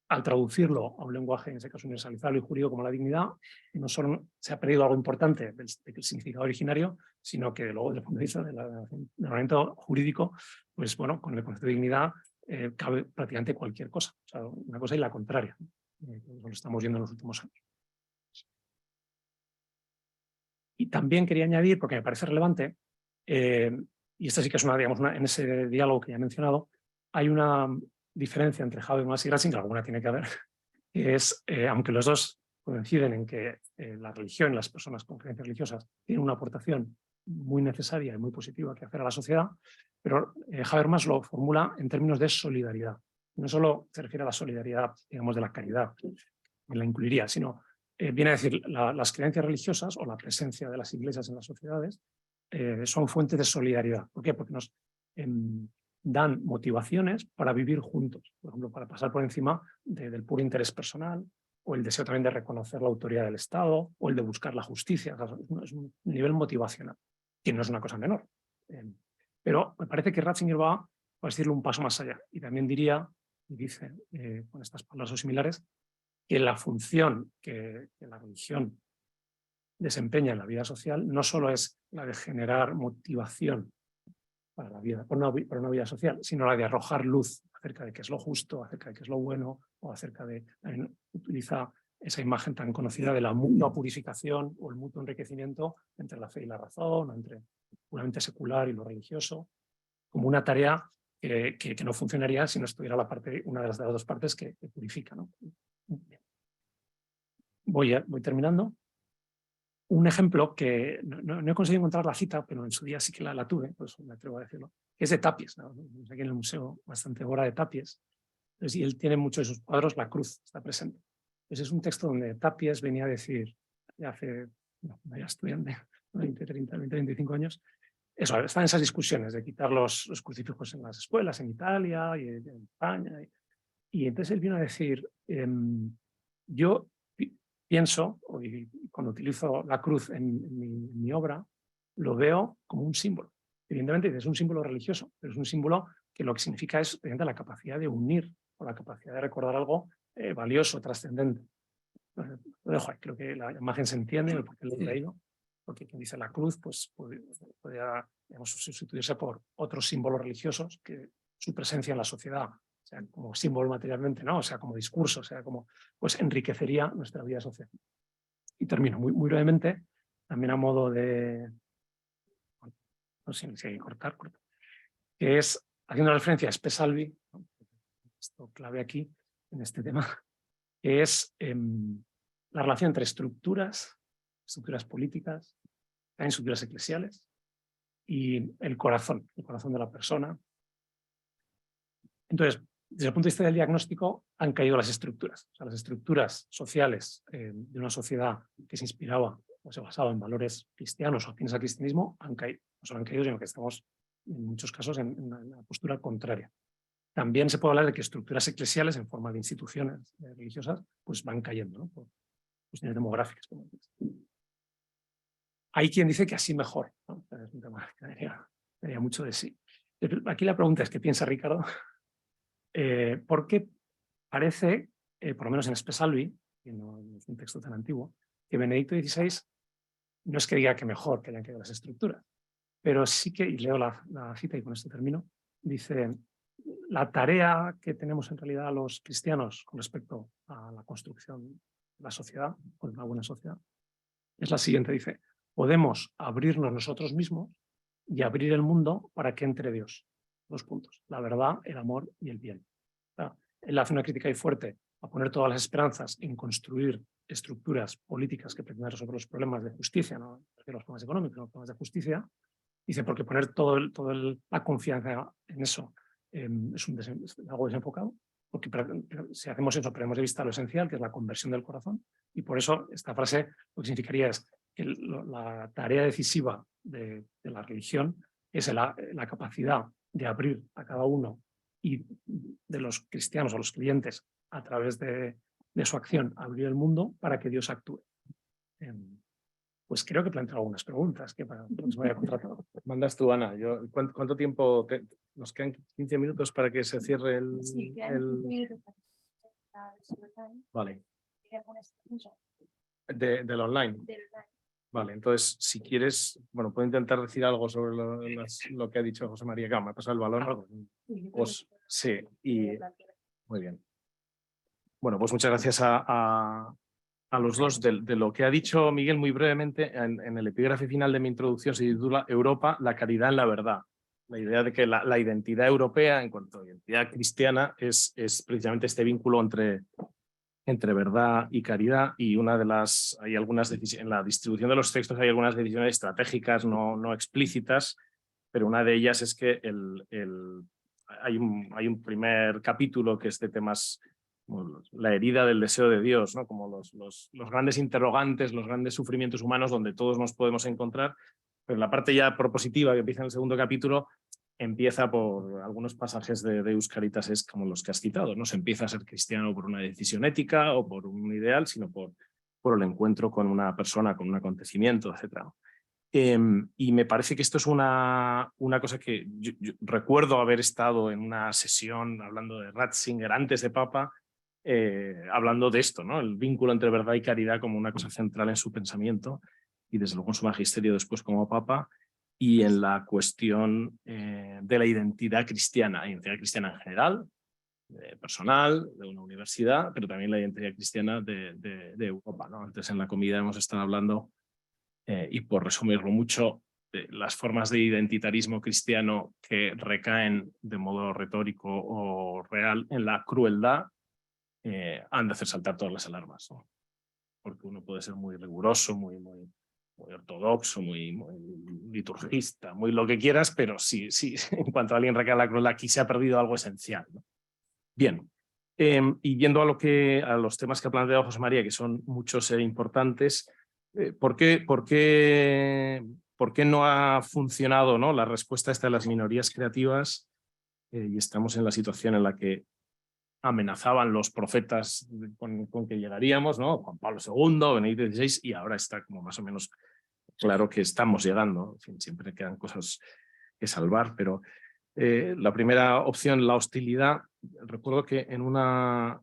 al traducirlo a un lenguaje, en ese caso universalizable y jurídico como la dignidad, no solo se ha perdido algo importante del significado originario, sino que luego desde el punto de vista del ordenamiento jurídico, pues bueno, con el concepto de dignidad cabe prácticamente cualquier cosa, o sea, una cosa y la contraria, lo estamos viendo en los últimos años. Y también quería añadir, porque me parece relevante, Y esta sí que es en ese diálogo que ya he mencionado, hay una diferencia entre Habermas y Ratzinger, alguna tiene que haber, que es, aunque los dos coinciden en que la religión y las personas con creencias religiosas tienen una aportación muy necesaria y muy positiva que hacer a la sociedad, pero Habermas lo formula en términos de solidaridad. No solo se refiere a la solidaridad, digamos, de la caridad, que la incluiría, sino viene a decir las creencias religiosas o la presencia de las iglesias en las sociedades son fuentes de solidaridad. ¿Por qué? Porque nos dan motivaciones para vivir juntos, por ejemplo, para pasar por encima del puro interés personal, o el deseo también de reconocer la autoridad del Estado, o el de buscar la justicia. O sea, es un nivel motivacional, que no es una cosa menor. Pero me parece que Ratzinger va, por decirlo, un paso más allá. Y también diría, y dice con estas palabras o similares, que la función que la religión desempeña en la vida social no solo es la de generar motivación para la vida, para una vida social, sino la de arrojar luz acerca de qué es lo justo, acerca de qué es lo bueno, o acerca de... Utiliza esa imagen tan conocida de la mutua purificación o el mutuo enriquecimiento entre la fe y la razón, entre puramente secular y lo religioso, como una tarea que no funcionaría si no estuviera una de las dos partes que purifica, ¿no? Voy terminando. Un ejemplo que no he conseguido encontrar la cita, pero en su día sí que la tuve, pues me atrevo a decirlo, que es de Tapies, ¿no? Aquí en el museo, bastante obra de Tapies. Entonces, y él tiene muchos de sus cuadros, la cruz está presente. Entonces es un texto donde Tapies venía a decir, ya hace, ya estudiante, 20, 30, 20, 25 años, eso, están esas discusiones de quitar los crucifijos en las escuelas, en Italia y en España. Y entonces él vino a decir, yo pienso, y cuando utilizo la cruz en mi obra, lo veo como un símbolo. Evidentemente es un símbolo religioso, pero es un símbolo que lo que significa es la capacidad de unir o la capacidad de recordar algo valioso, trascendente. Lo dejo ahí, creo que la imagen se entiende, porque lo he leído, porque quien dice la cruz pues, podría sustituirse por otros símbolos religiosos que su presencia en la sociedad, o sea, como símbolo materialmente, ¿no? O sea, como discurso, o sea, como, pues enriquecería nuestra vida social. Y termino muy brevemente, también a modo de, no sé si hay que cortar, que es, haciendo referencia a Spesalvi, ¿no? Esto clave aquí, en este tema, que es la relación entre estructuras políticas, también estructuras eclesiales, y el corazón de la persona. Entonces, desde el punto de vista del diagnóstico, han caído las estructuras. O sea, las estructuras sociales de una sociedad que se inspiraba o se basaba en valores cristianos o afines al cristianismo han caído. No solo han caído, sino que estamos en muchos casos en una postura contraria. También se puede hablar de que estructuras eclesiales en forma de instituciones religiosas pues van cayendo, ¿no? Por cuestiones demográficas. Hay quien dice que así mejor, ¿no? Es un tema que daría mucho de sí. Aquí la pregunta es, ¿qué piensa Ricardo? Porque parece, por lo menos en Spesalvi, que no es un texto tan antiguo, que Benedicto XVI no es que diga que mejor que hayan caído las estructuras, pero sí que, y leo la cita y con esto termino, dice, la tarea que tenemos en realidad los cristianos con respecto a la construcción de la sociedad, o de una buena sociedad, es la siguiente, dice, podemos abrirnos nosotros mismos y abrir el mundo para que entre Dios. 2 puntos, la verdad, el amor y el bien. Él hace una crítica ahí fuerte a poner todas las esperanzas en construir estructuras políticas que pretendan resolver los problemas de justicia, no los problemas económicos, los problemas de justicia. Dice, porque poner toda la confianza en eso es algo desenfocado, porque si hacemos eso perdemos de vista lo esencial, que es la conversión del corazón, y por eso esta frase lo que significaría es que la tarea decisiva de la religión es la capacidad de abrir a cada uno y de los cristianos o los creyentes a través de su acción, abrir el mundo para que Dios actúe. Pues creo que planteo algunas preguntas que para los voy a contratar. Mandas tú, Ana. ¿Cuánto tiempo? Nos quedan 15 minutos para que se cierre el... Sí, Vale. Del online. Vale, entonces, si quieres, bueno, puedo intentar decir algo sobre lo que ha dicho José María Gama. Me ha pasado el balón. Pues sí, y muy bien. Bueno, pues muchas gracias a a los dos de lo que ha dicho Miguel muy brevemente. En el epígrafe final de mi introducción se titula Europa, la caridad en la verdad. La idea de que la identidad europea, en cuanto a identidad cristiana, es precisamente este vínculo entre verdad y caridad, y hay algunas decisiones, en la distribución de los textos hay algunas decisiones estratégicas no explícitas, pero una de ellas es que hay un primer capítulo que es de temas, bueno, la herida del deseo de Dios, ¿no? Como los grandes interrogantes, los grandes sufrimientos humanos donde todos nos podemos encontrar, pero la parte ya propositiva que empieza en el segundo capítulo empieza por algunos pasajes de Deus Caritas, es como los que has citado, no se empieza a ser cristiano por una decisión ética o por un ideal, sino por el encuentro con una persona, con un acontecimiento, etc. Y me parece que esto es una cosa que yo recuerdo haber estado en una sesión hablando de Ratzinger antes de Papa, hablando de esto, ¿no? El vínculo entre verdad y caridad como una cosa central en su pensamiento, y desde luego en su magisterio después como Papa, y en la cuestión de la identidad cristiana en general, personal, de una universidad, pero también la identidad cristiana de Europa, ¿no? Antes en la comida hemos estado hablando, y por resumirlo mucho, las formas de identitarismo cristiano que recaen de modo retórico o real en la crueldad han de hacer saltar todas las alarmas, ¿no? Porque uno puede ser muy riguroso, muy ortodoxo, muy liturgista, muy lo que quieras, pero sí, en cuanto a alguien recae en la crueldad, aquí se ha perdido algo esencial, ¿no? Bien, y yendo a los temas que ha planteado José María, que son muchos e importantes, ¿por qué no ha funcionado, ¿no?, la respuesta esta de las minorías creativas? Y estamos en la situación en la que amenazaban los profetas con que llegaríamos, ¿no? Juan Pablo II, Benedicto XVI, y ahora está como más o menos claro que estamos llegando. En fin, siempre quedan cosas que salvar, pero la primera opción, la hostilidad. Recuerdo que en una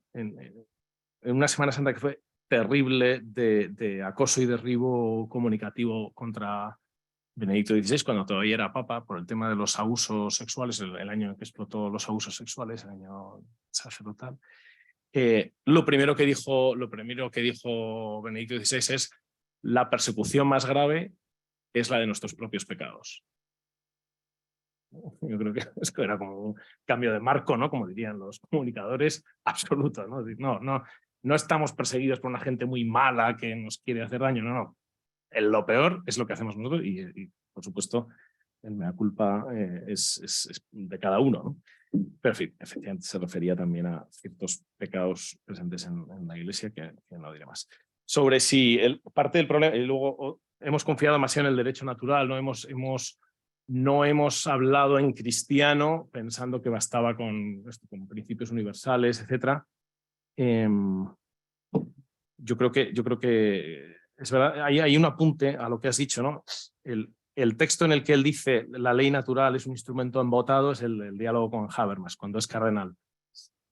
Semana Santa que fue terrible de acoso y derribo comunicativo contra Benedicto XVI, cuando todavía era Papa, por el tema de los abusos sexuales, el año en que explotó los abusos sexuales, el año sacerdotal. Lo primero que dijo Benedicto XVI es: la persecución más grave es la de nuestros propios pecados. Yo creo que esto era como un cambio de marco, ¿no?, como dirían los comunicadores, absoluto, ¿no? No estamos perseguidos por una gente muy mala que nos quiere hacer daño, no. Lo peor es lo que hacemos nosotros, y por supuesto el mea culpa es de cada uno, ¿no? Pero en fin, efectivamente se refería también a ciertos pecados presentes en la Iglesia que no diré más. Sobre si parte del problema, y luego hemos confiado demasiado en el derecho natural, no hemos hablado en cristiano pensando que bastaba con principios universales, etc. Yo creo que es verdad, hay un apunte a lo que has dicho, ¿no? El texto en el que él dice la ley natural es un instrumento embotado es el diálogo con Habermas, cuando es cardenal.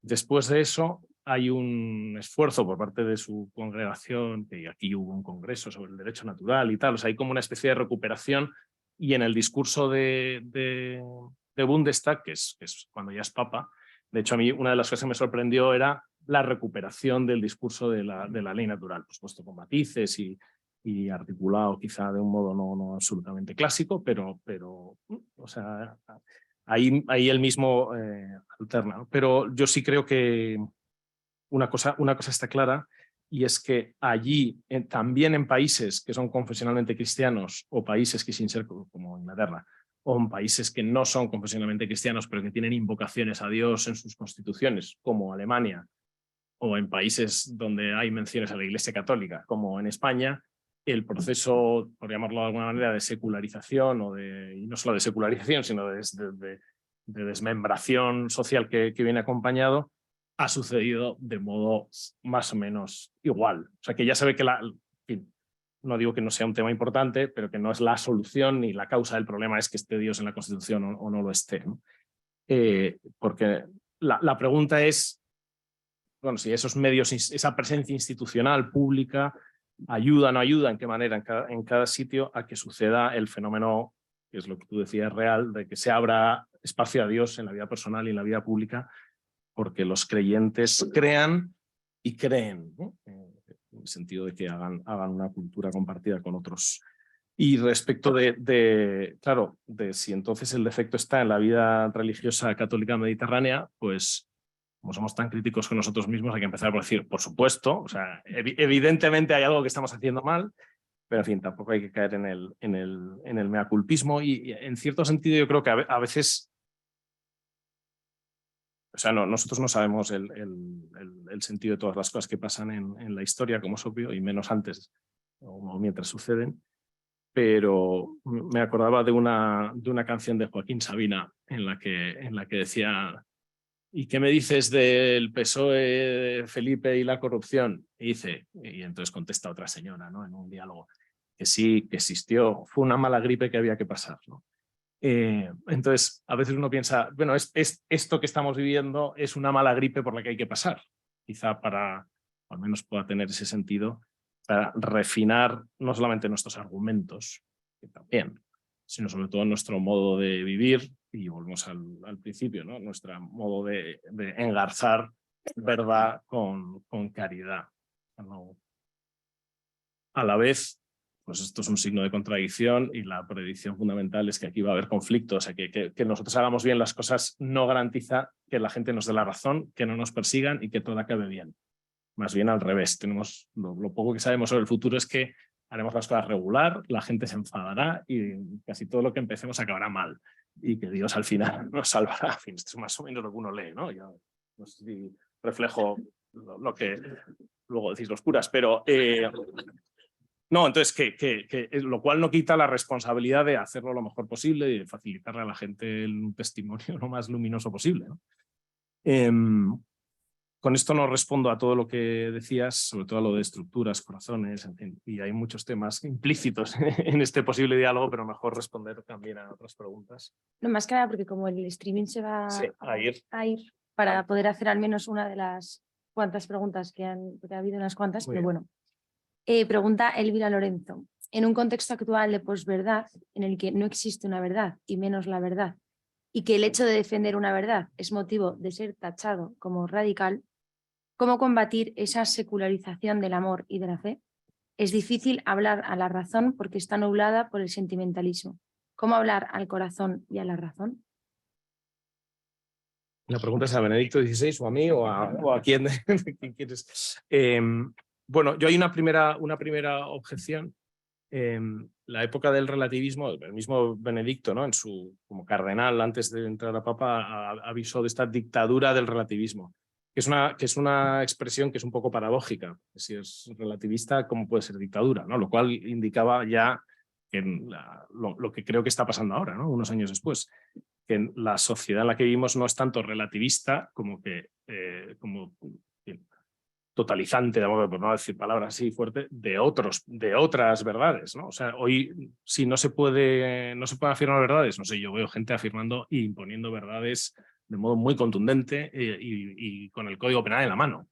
Después de eso hay un esfuerzo por parte de su congregación, que aquí hubo un congreso sobre el derecho natural y tal, o sea, hay como una especie de recuperación, y en el discurso de Bundestag, que es cuando ya es Papa, de hecho a mí una de las cosas que me sorprendió era la recuperación del discurso de la ley natural, por supuesto con matices y articulado quizá de un modo no absolutamente clásico, pero o sea, ahí él mismo alterna, ¿no? Pero yo sí creo que una cosa está clara, y es que allí, también en países que son confesionalmente cristianos, o países que sin ser como Inglaterra, o en países que no son confesionalmente cristianos pero que tienen invocaciones a Dios en sus constituciones, como Alemania, o en países donde hay menciones a la Iglesia Católica, como en España, el proceso, por llamarlo de alguna manera, de secularización, y no solo de secularización, sino de desmembración social que viene acompañado, ha sucedido de modo más o menos igual. O sea, que ya se ve que en fin, no digo que no sea un tema importante, pero que no es la solución ni la causa del problema es que esté Dios en la Constitución o no lo esté, ¿no? Porque la pregunta es, bueno, si esos medios, esa presencia institucional pública, ayuda o no ayuda, en qué manera en cada sitio a que suceda el fenómeno, que es lo que tú decías, real, de que se abra espacio a Dios en la vida personal y en la vida pública, porque los creyentes crean y creen, ¿no? en el sentido de que hagan una cultura compartida con otros. Y respecto claro, de si entonces el defecto está en la vida religiosa católica mediterránea, pues como somos tan críticos con nosotros mismos, hay que empezar por decir, por supuesto, o sea, evidentemente hay algo que estamos haciendo mal, pero en fin, tampoco hay que caer en el meaculpismo y en cierto sentido yo creo que a veces, o sea, nosotros no sabemos el sentido de todas las cosas que pasan en la historia, como es obvio, y menos antes o mientras suceden. Pero me acordaba de una canción de Joaquín Sabina en la que decía: ¿y qué me dices del PSOE, Felipe, y la corrupción? Y entonces contesta otra señora, ¿no? En un diálogo, que sí, que existió, fue una mala gripe que había que pasar, ¿no? Entonces, a veces uno piensa, bueno, esto que estamos viviendo es una mala gripe por la que hay que pasar, quizá para, o al menos pueda tener ese sentido, para refinar no solamente nuestros argumentos, que también, sino sobre todo nuestro modo de vivir, y volvemos al principio, ¿no? Nuestro modo de engarzar verdad con caridad. ¿No? A la vez, pues esto es un signo de contradicción y la predicción fundamental es que aquí va a haber conflictos. O sea, que nosotros hagamos bien las cosas no garantiza que la gente nos dé la razón, que no nos persigan y que todo acabe bien. Más bien al revés. Tenemos lo poco que sabemos sobre el futuro es que haremos las cosas regular, la gente se enfadará y casi todo lo que empecemos acabará mal. Y que Dios al final nos salvará. En fin, esto es más o menos lo que uno lee, ¿no? Yo no sé si reflejo lo que luego decís los curas, pero no, entonces lo cual no quita la responsabilidad de hacerlo lo mejor posible y de facilitarle a la gente el testimonio lo más luminoso posible, ¿no? Con esto no respondo a todo lo que decías, sobre todo a lo de estructuras, corazones, en fin, y hay muchos temas implícitos en este posible diálogo, pero mejor responder también a otras preguntas. No, más que nada porque como el streaming se va Sí, a ir para poder hacer al menos una de las cuantas preguntas porque ha habido unas cuantas, Muy pero bien. bueno. Pregunta Elvira Lorenzo. En un contexto actual de posverdad, en el que no existe una verdad y menos la verdad, y que el hecho de defender una verdad es motivo de ser tachado como radical, ¿cómo combatir esa secularización del amor y de la fe? Es difícil hablar a la razón porque está nublada por el sentimentalismo. ¿Cómo hablar al corazón y a la razón? La pregunta es a Benedicto XVI o a mí o a quién, quién quieres. Bueno, yo hay una primera objeción. La época del relativismo, el mismo Benedicto, ¿no? Como cardenal, antes de entrar a papa, avisó de esta dictadura del relativismo, que es una expresión que es un poco paradójica. Si es relativista, ¿cómo puede ser dictadura? ¿No? Lo cual indicaba ya lo que creo que está pasando ahora, ¿no? Unos años después, que la sociedad en la que vivimos no es tanto relativista como totalizante, por no decir palabras así fuertes, de otras verdades, ¿no? O sea, hoy si no se pueden afirmar verdades, no sé, yo veo gente afirmando e imponiendo verdades de modo muy contundente y con el Código Penal en la mano.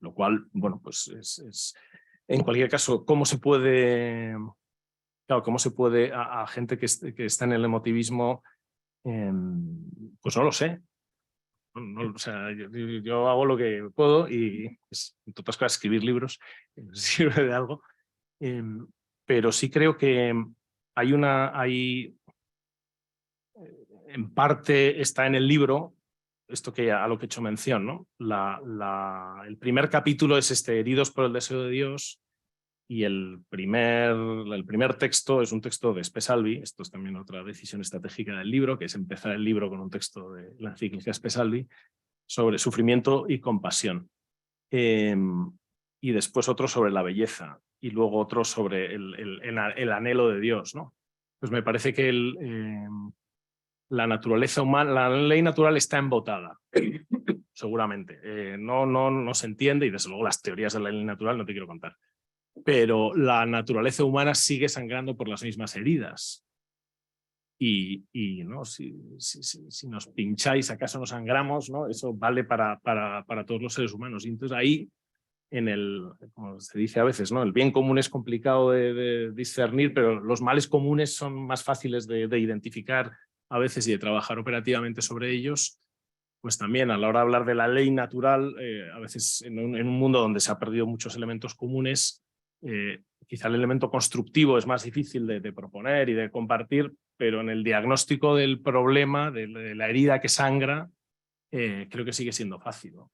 Lo cual, bueno, pues es en cualquier caso, ¿cómo se puede a gente que está en el emotivismo? Pues no lo sé. O sea, yo hago lo que puedo y, entre otras cosas, escribir libros sirve de algo. Pero sí creo que en parte está en el libro esto a lo que he hecho mención, ¿no? El primer capítulo es heridos por el deseo de Dios, y el primer texto es un texto de Spesalvi. Esto es también otra decisión estratégica del libro, que es empezar el libro con un texto de la encíclica Spesalvi sobre sufrimiento y compasión. Y después otro sobre la belleza y luego otro sobre el anhelo de Dios, ¿no? Pues me parece que la naturaleza humana, la ley natural está embotada, seguramente. No se entiende y desde luego las teorías de la ley natural no te quiero contar. Pero la naturaleza humana sigue sangrando por las mismas heridas. Y ¿no? Si nos pincháis, acaso no sangramos, ¿no? Eso vale para todos los seres humanos. Y entonces ahí, como se dice a veces, ¿no? El bien común es complicado de discernir, pero los males comunes son más fáciles de identificar a veces y de trabajar operativamente sobre ellos. pues también a la hora de hablar de la ley natural, a veces en un mundo donde se ha perdido muchos elementos comunes, quizá el elemento constructivo es más difícil de proponer y de compartir, pero en el diagnóstico del problema, de la herida que sangra, creo que sigue siendo fácil, ¿no?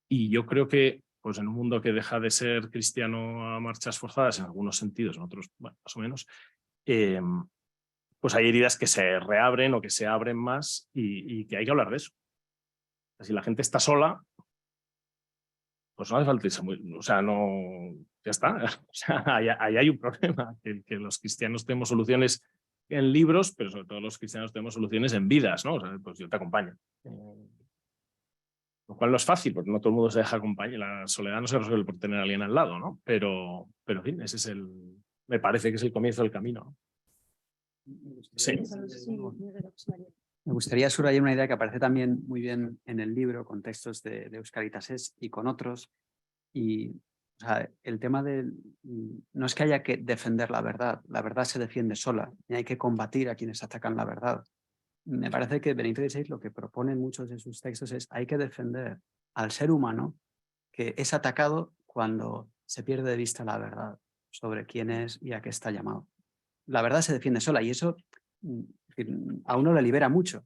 Y yo creo que pues en un mundo que deja de ser cristiano a marchas forzadas en algunos sentidos, en otros bueno, más o menos, pues hay heridas que se reabren o que se abren más y que hay que hablar de eso. Si la gente está sola, pues no hace falta irse muy, o sea, no, ya está. O sea, ahí hay un problema, que los cristianos tenemos soluciones en libros, pero sobre todo los cristianos tenemos soluciones en vidas, ¿no? O sea, pues yo te acompaño. Lo cual no es fácil, porque no todo el mundo se deja acompañar. La soledad no se resuelve por tener a alguien al lado, ¿no? Pero en fin, ese es me parece que es el comienzo del camino. Sí. Me gustaría subrayar una idea que aparece también muy bien en el libro, con textos de Euskalitases y con otros. Y o sea, el tema no es que haya que defender la verdad se defiende sola, y hay que combatir a quienes atacan la verdad. Me parece que Benito XVI lo que propone en muchos de sus textos es hay que defender al ser humano que es atacado cuando se pierde de vista la verdad sobre quién es y a qué está llamado. La verdad se defiende sola y eso a uno le libera mucho.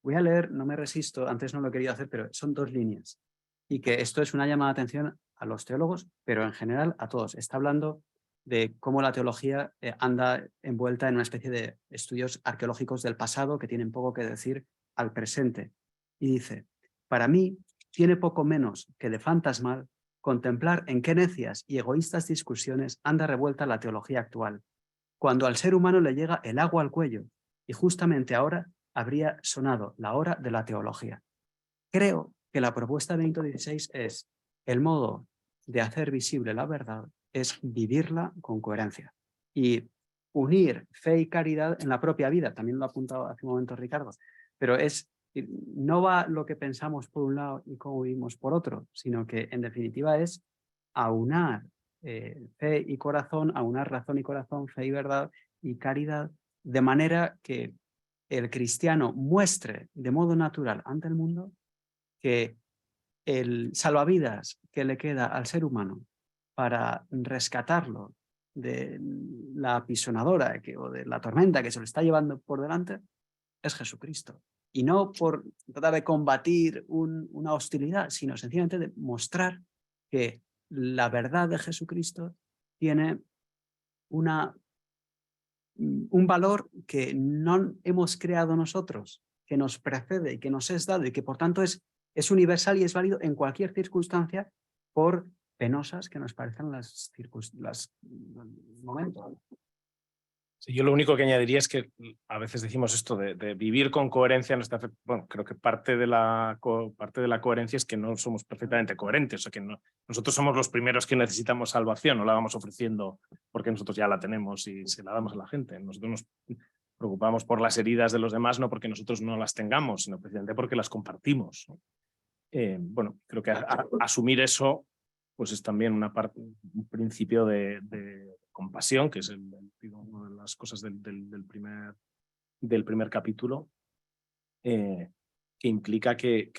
Voy a leer, no me resisto, antes no lo he querido hacer, pero son 2 líneas. Y que esto es una llamada de atención a los teólogos, pero en general a todos. Está hablando de cómo la teología anda envuelta en una especie de estudios arqueológicos del pasado que tienen poco que decir al presente. Y dice, para mí tiene poco menos que de fantasmal contemplar en qué necias y egoístas discusiones anda revuelta la teología actual, cuando al ser humano le llega el agua al cuello, y justamente ahora habría sonado la hora de la teología. Creo que la propuesta de Benito XVI es el modo de hacer visible la verdad es vivirla con coherencia y unir fe y caridad en la propia vida. También lo ha apuntado hace un momento Ricardo, pero no va lo que pensamos por un lado y cómo vivimos por otro, sino que en definitiva es aunar fe y corazón, aunar razón y corazón, fe y verdad y caridad, de manera que el cristiano muestre de modo natural ante el mundo que el salvavidas que le queda al ser humano para rescatarlo de la apisonadora o de la tormenta que se lo está llevando por delante es Jesucristo. Y no por tratar de combatir una hostilidad, sino sencillamente de mostrar que la verdad de Jesucristo tiene un valor que no hemos creado nosotros, que nos precede y que nos es dado y que por tanto es universal y es válido en cualquier circunstancia, por penosas que nos parezcan los momentos. Sí, yo lo único que añadiría es que a veces decimos esto de vivir con coherencia. Bueno, creo que parte de la coherencia es que no somos perfectamente coherentes, o sea que nosotros somos los primeros que necesitamos salvación, no la vamos ofreciendo porque nosotros ya la tenemos y se la damos a la gente. Nosotros nos preocupamos por las heridas de los demás, no porque nosotros no las tengamos, sino precisamente porque las compartimos, ¿no? Bueno, creo que asumir eso pues es también un principio de compasión, que es una de las cosas del primer capítulo, que implica que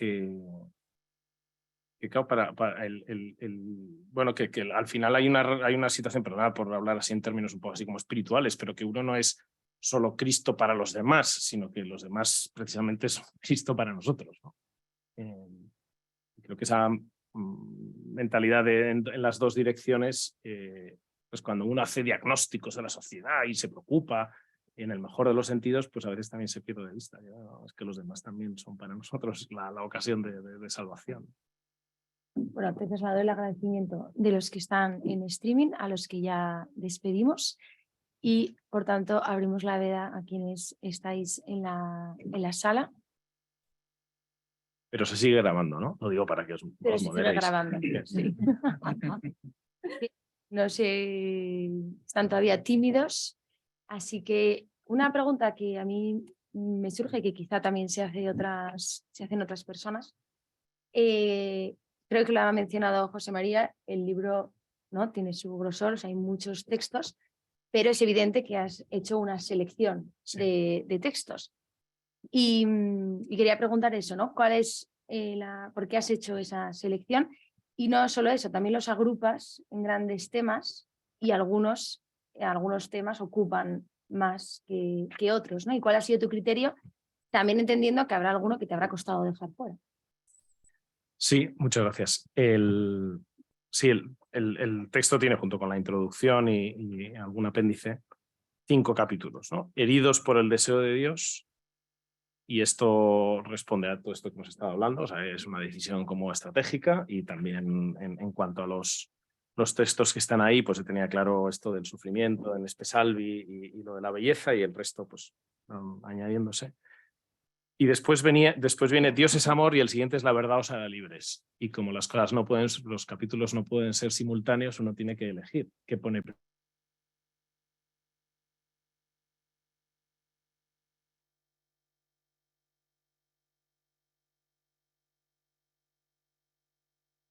claro, bueno, que al final hay una situación, perdonad por hablar así en términos un poco así como espirituales, pero que uno no es solo Cristo para los demás, sino que los demás precisamente son Cristo para nosotros, ¿no? Creo que esa mentalidad en las 2 direcciones, pues cuando uno hace diagnósticos de la sociedad y se preocupa, en el mejor de los sentidos, pues a veces también se pierde de vista. Es que los demás también son para nosotros la ocasión de salvación. Bueno, te traslado el agradecimiento de los que están en streaming, a los que ya despedimos y, por tanto, abrimos la veda a quienes estáis en la sala. Pero se sigue grabando, ¿no? Lo digo para que os moderéis. Se sigue grabando, sí. No sé, están todavía tímidos, así que una pregunta que a mí me surge, que quizá también se hacen otras personas. Creo que lo ha mencionado José María, el libro, ¿no?, tiene su grosor, o sea, hay muchos textos, pero es evidente que has hecho una selección de textos. Y quería preguntar eso, ¿no? ¿Cuál es por qué has hecho esa selección. Y no solo eso, también los agrupas en grandes temas y algunos temas ocupan más que otros, ¿no? ¿Y cuál ha sido tu criterio? También entendiendo que habrá alguno que te habrá costado dejar fuera. Sí, muchas gracias. El texto tiene, junto con la introducción y algún apéndice, 5 capítulos, ¿no? Heridos por el deseo de Dios, y esto responde a todo esto que hemos estado hablando, o sea, es una decisión como estratégica, y también en cuanto a los textos que están ahí, pues tenía claro esto del sufrimiento en Espesalvi y lo de la belleza, y el resto pues añadiéndose. Y después viene Dios es amor, y el siguiente es la verdad os hará libres. Y como las cosas los capítulos no pueden ser simultáneos, uno tiene que elegir qué pone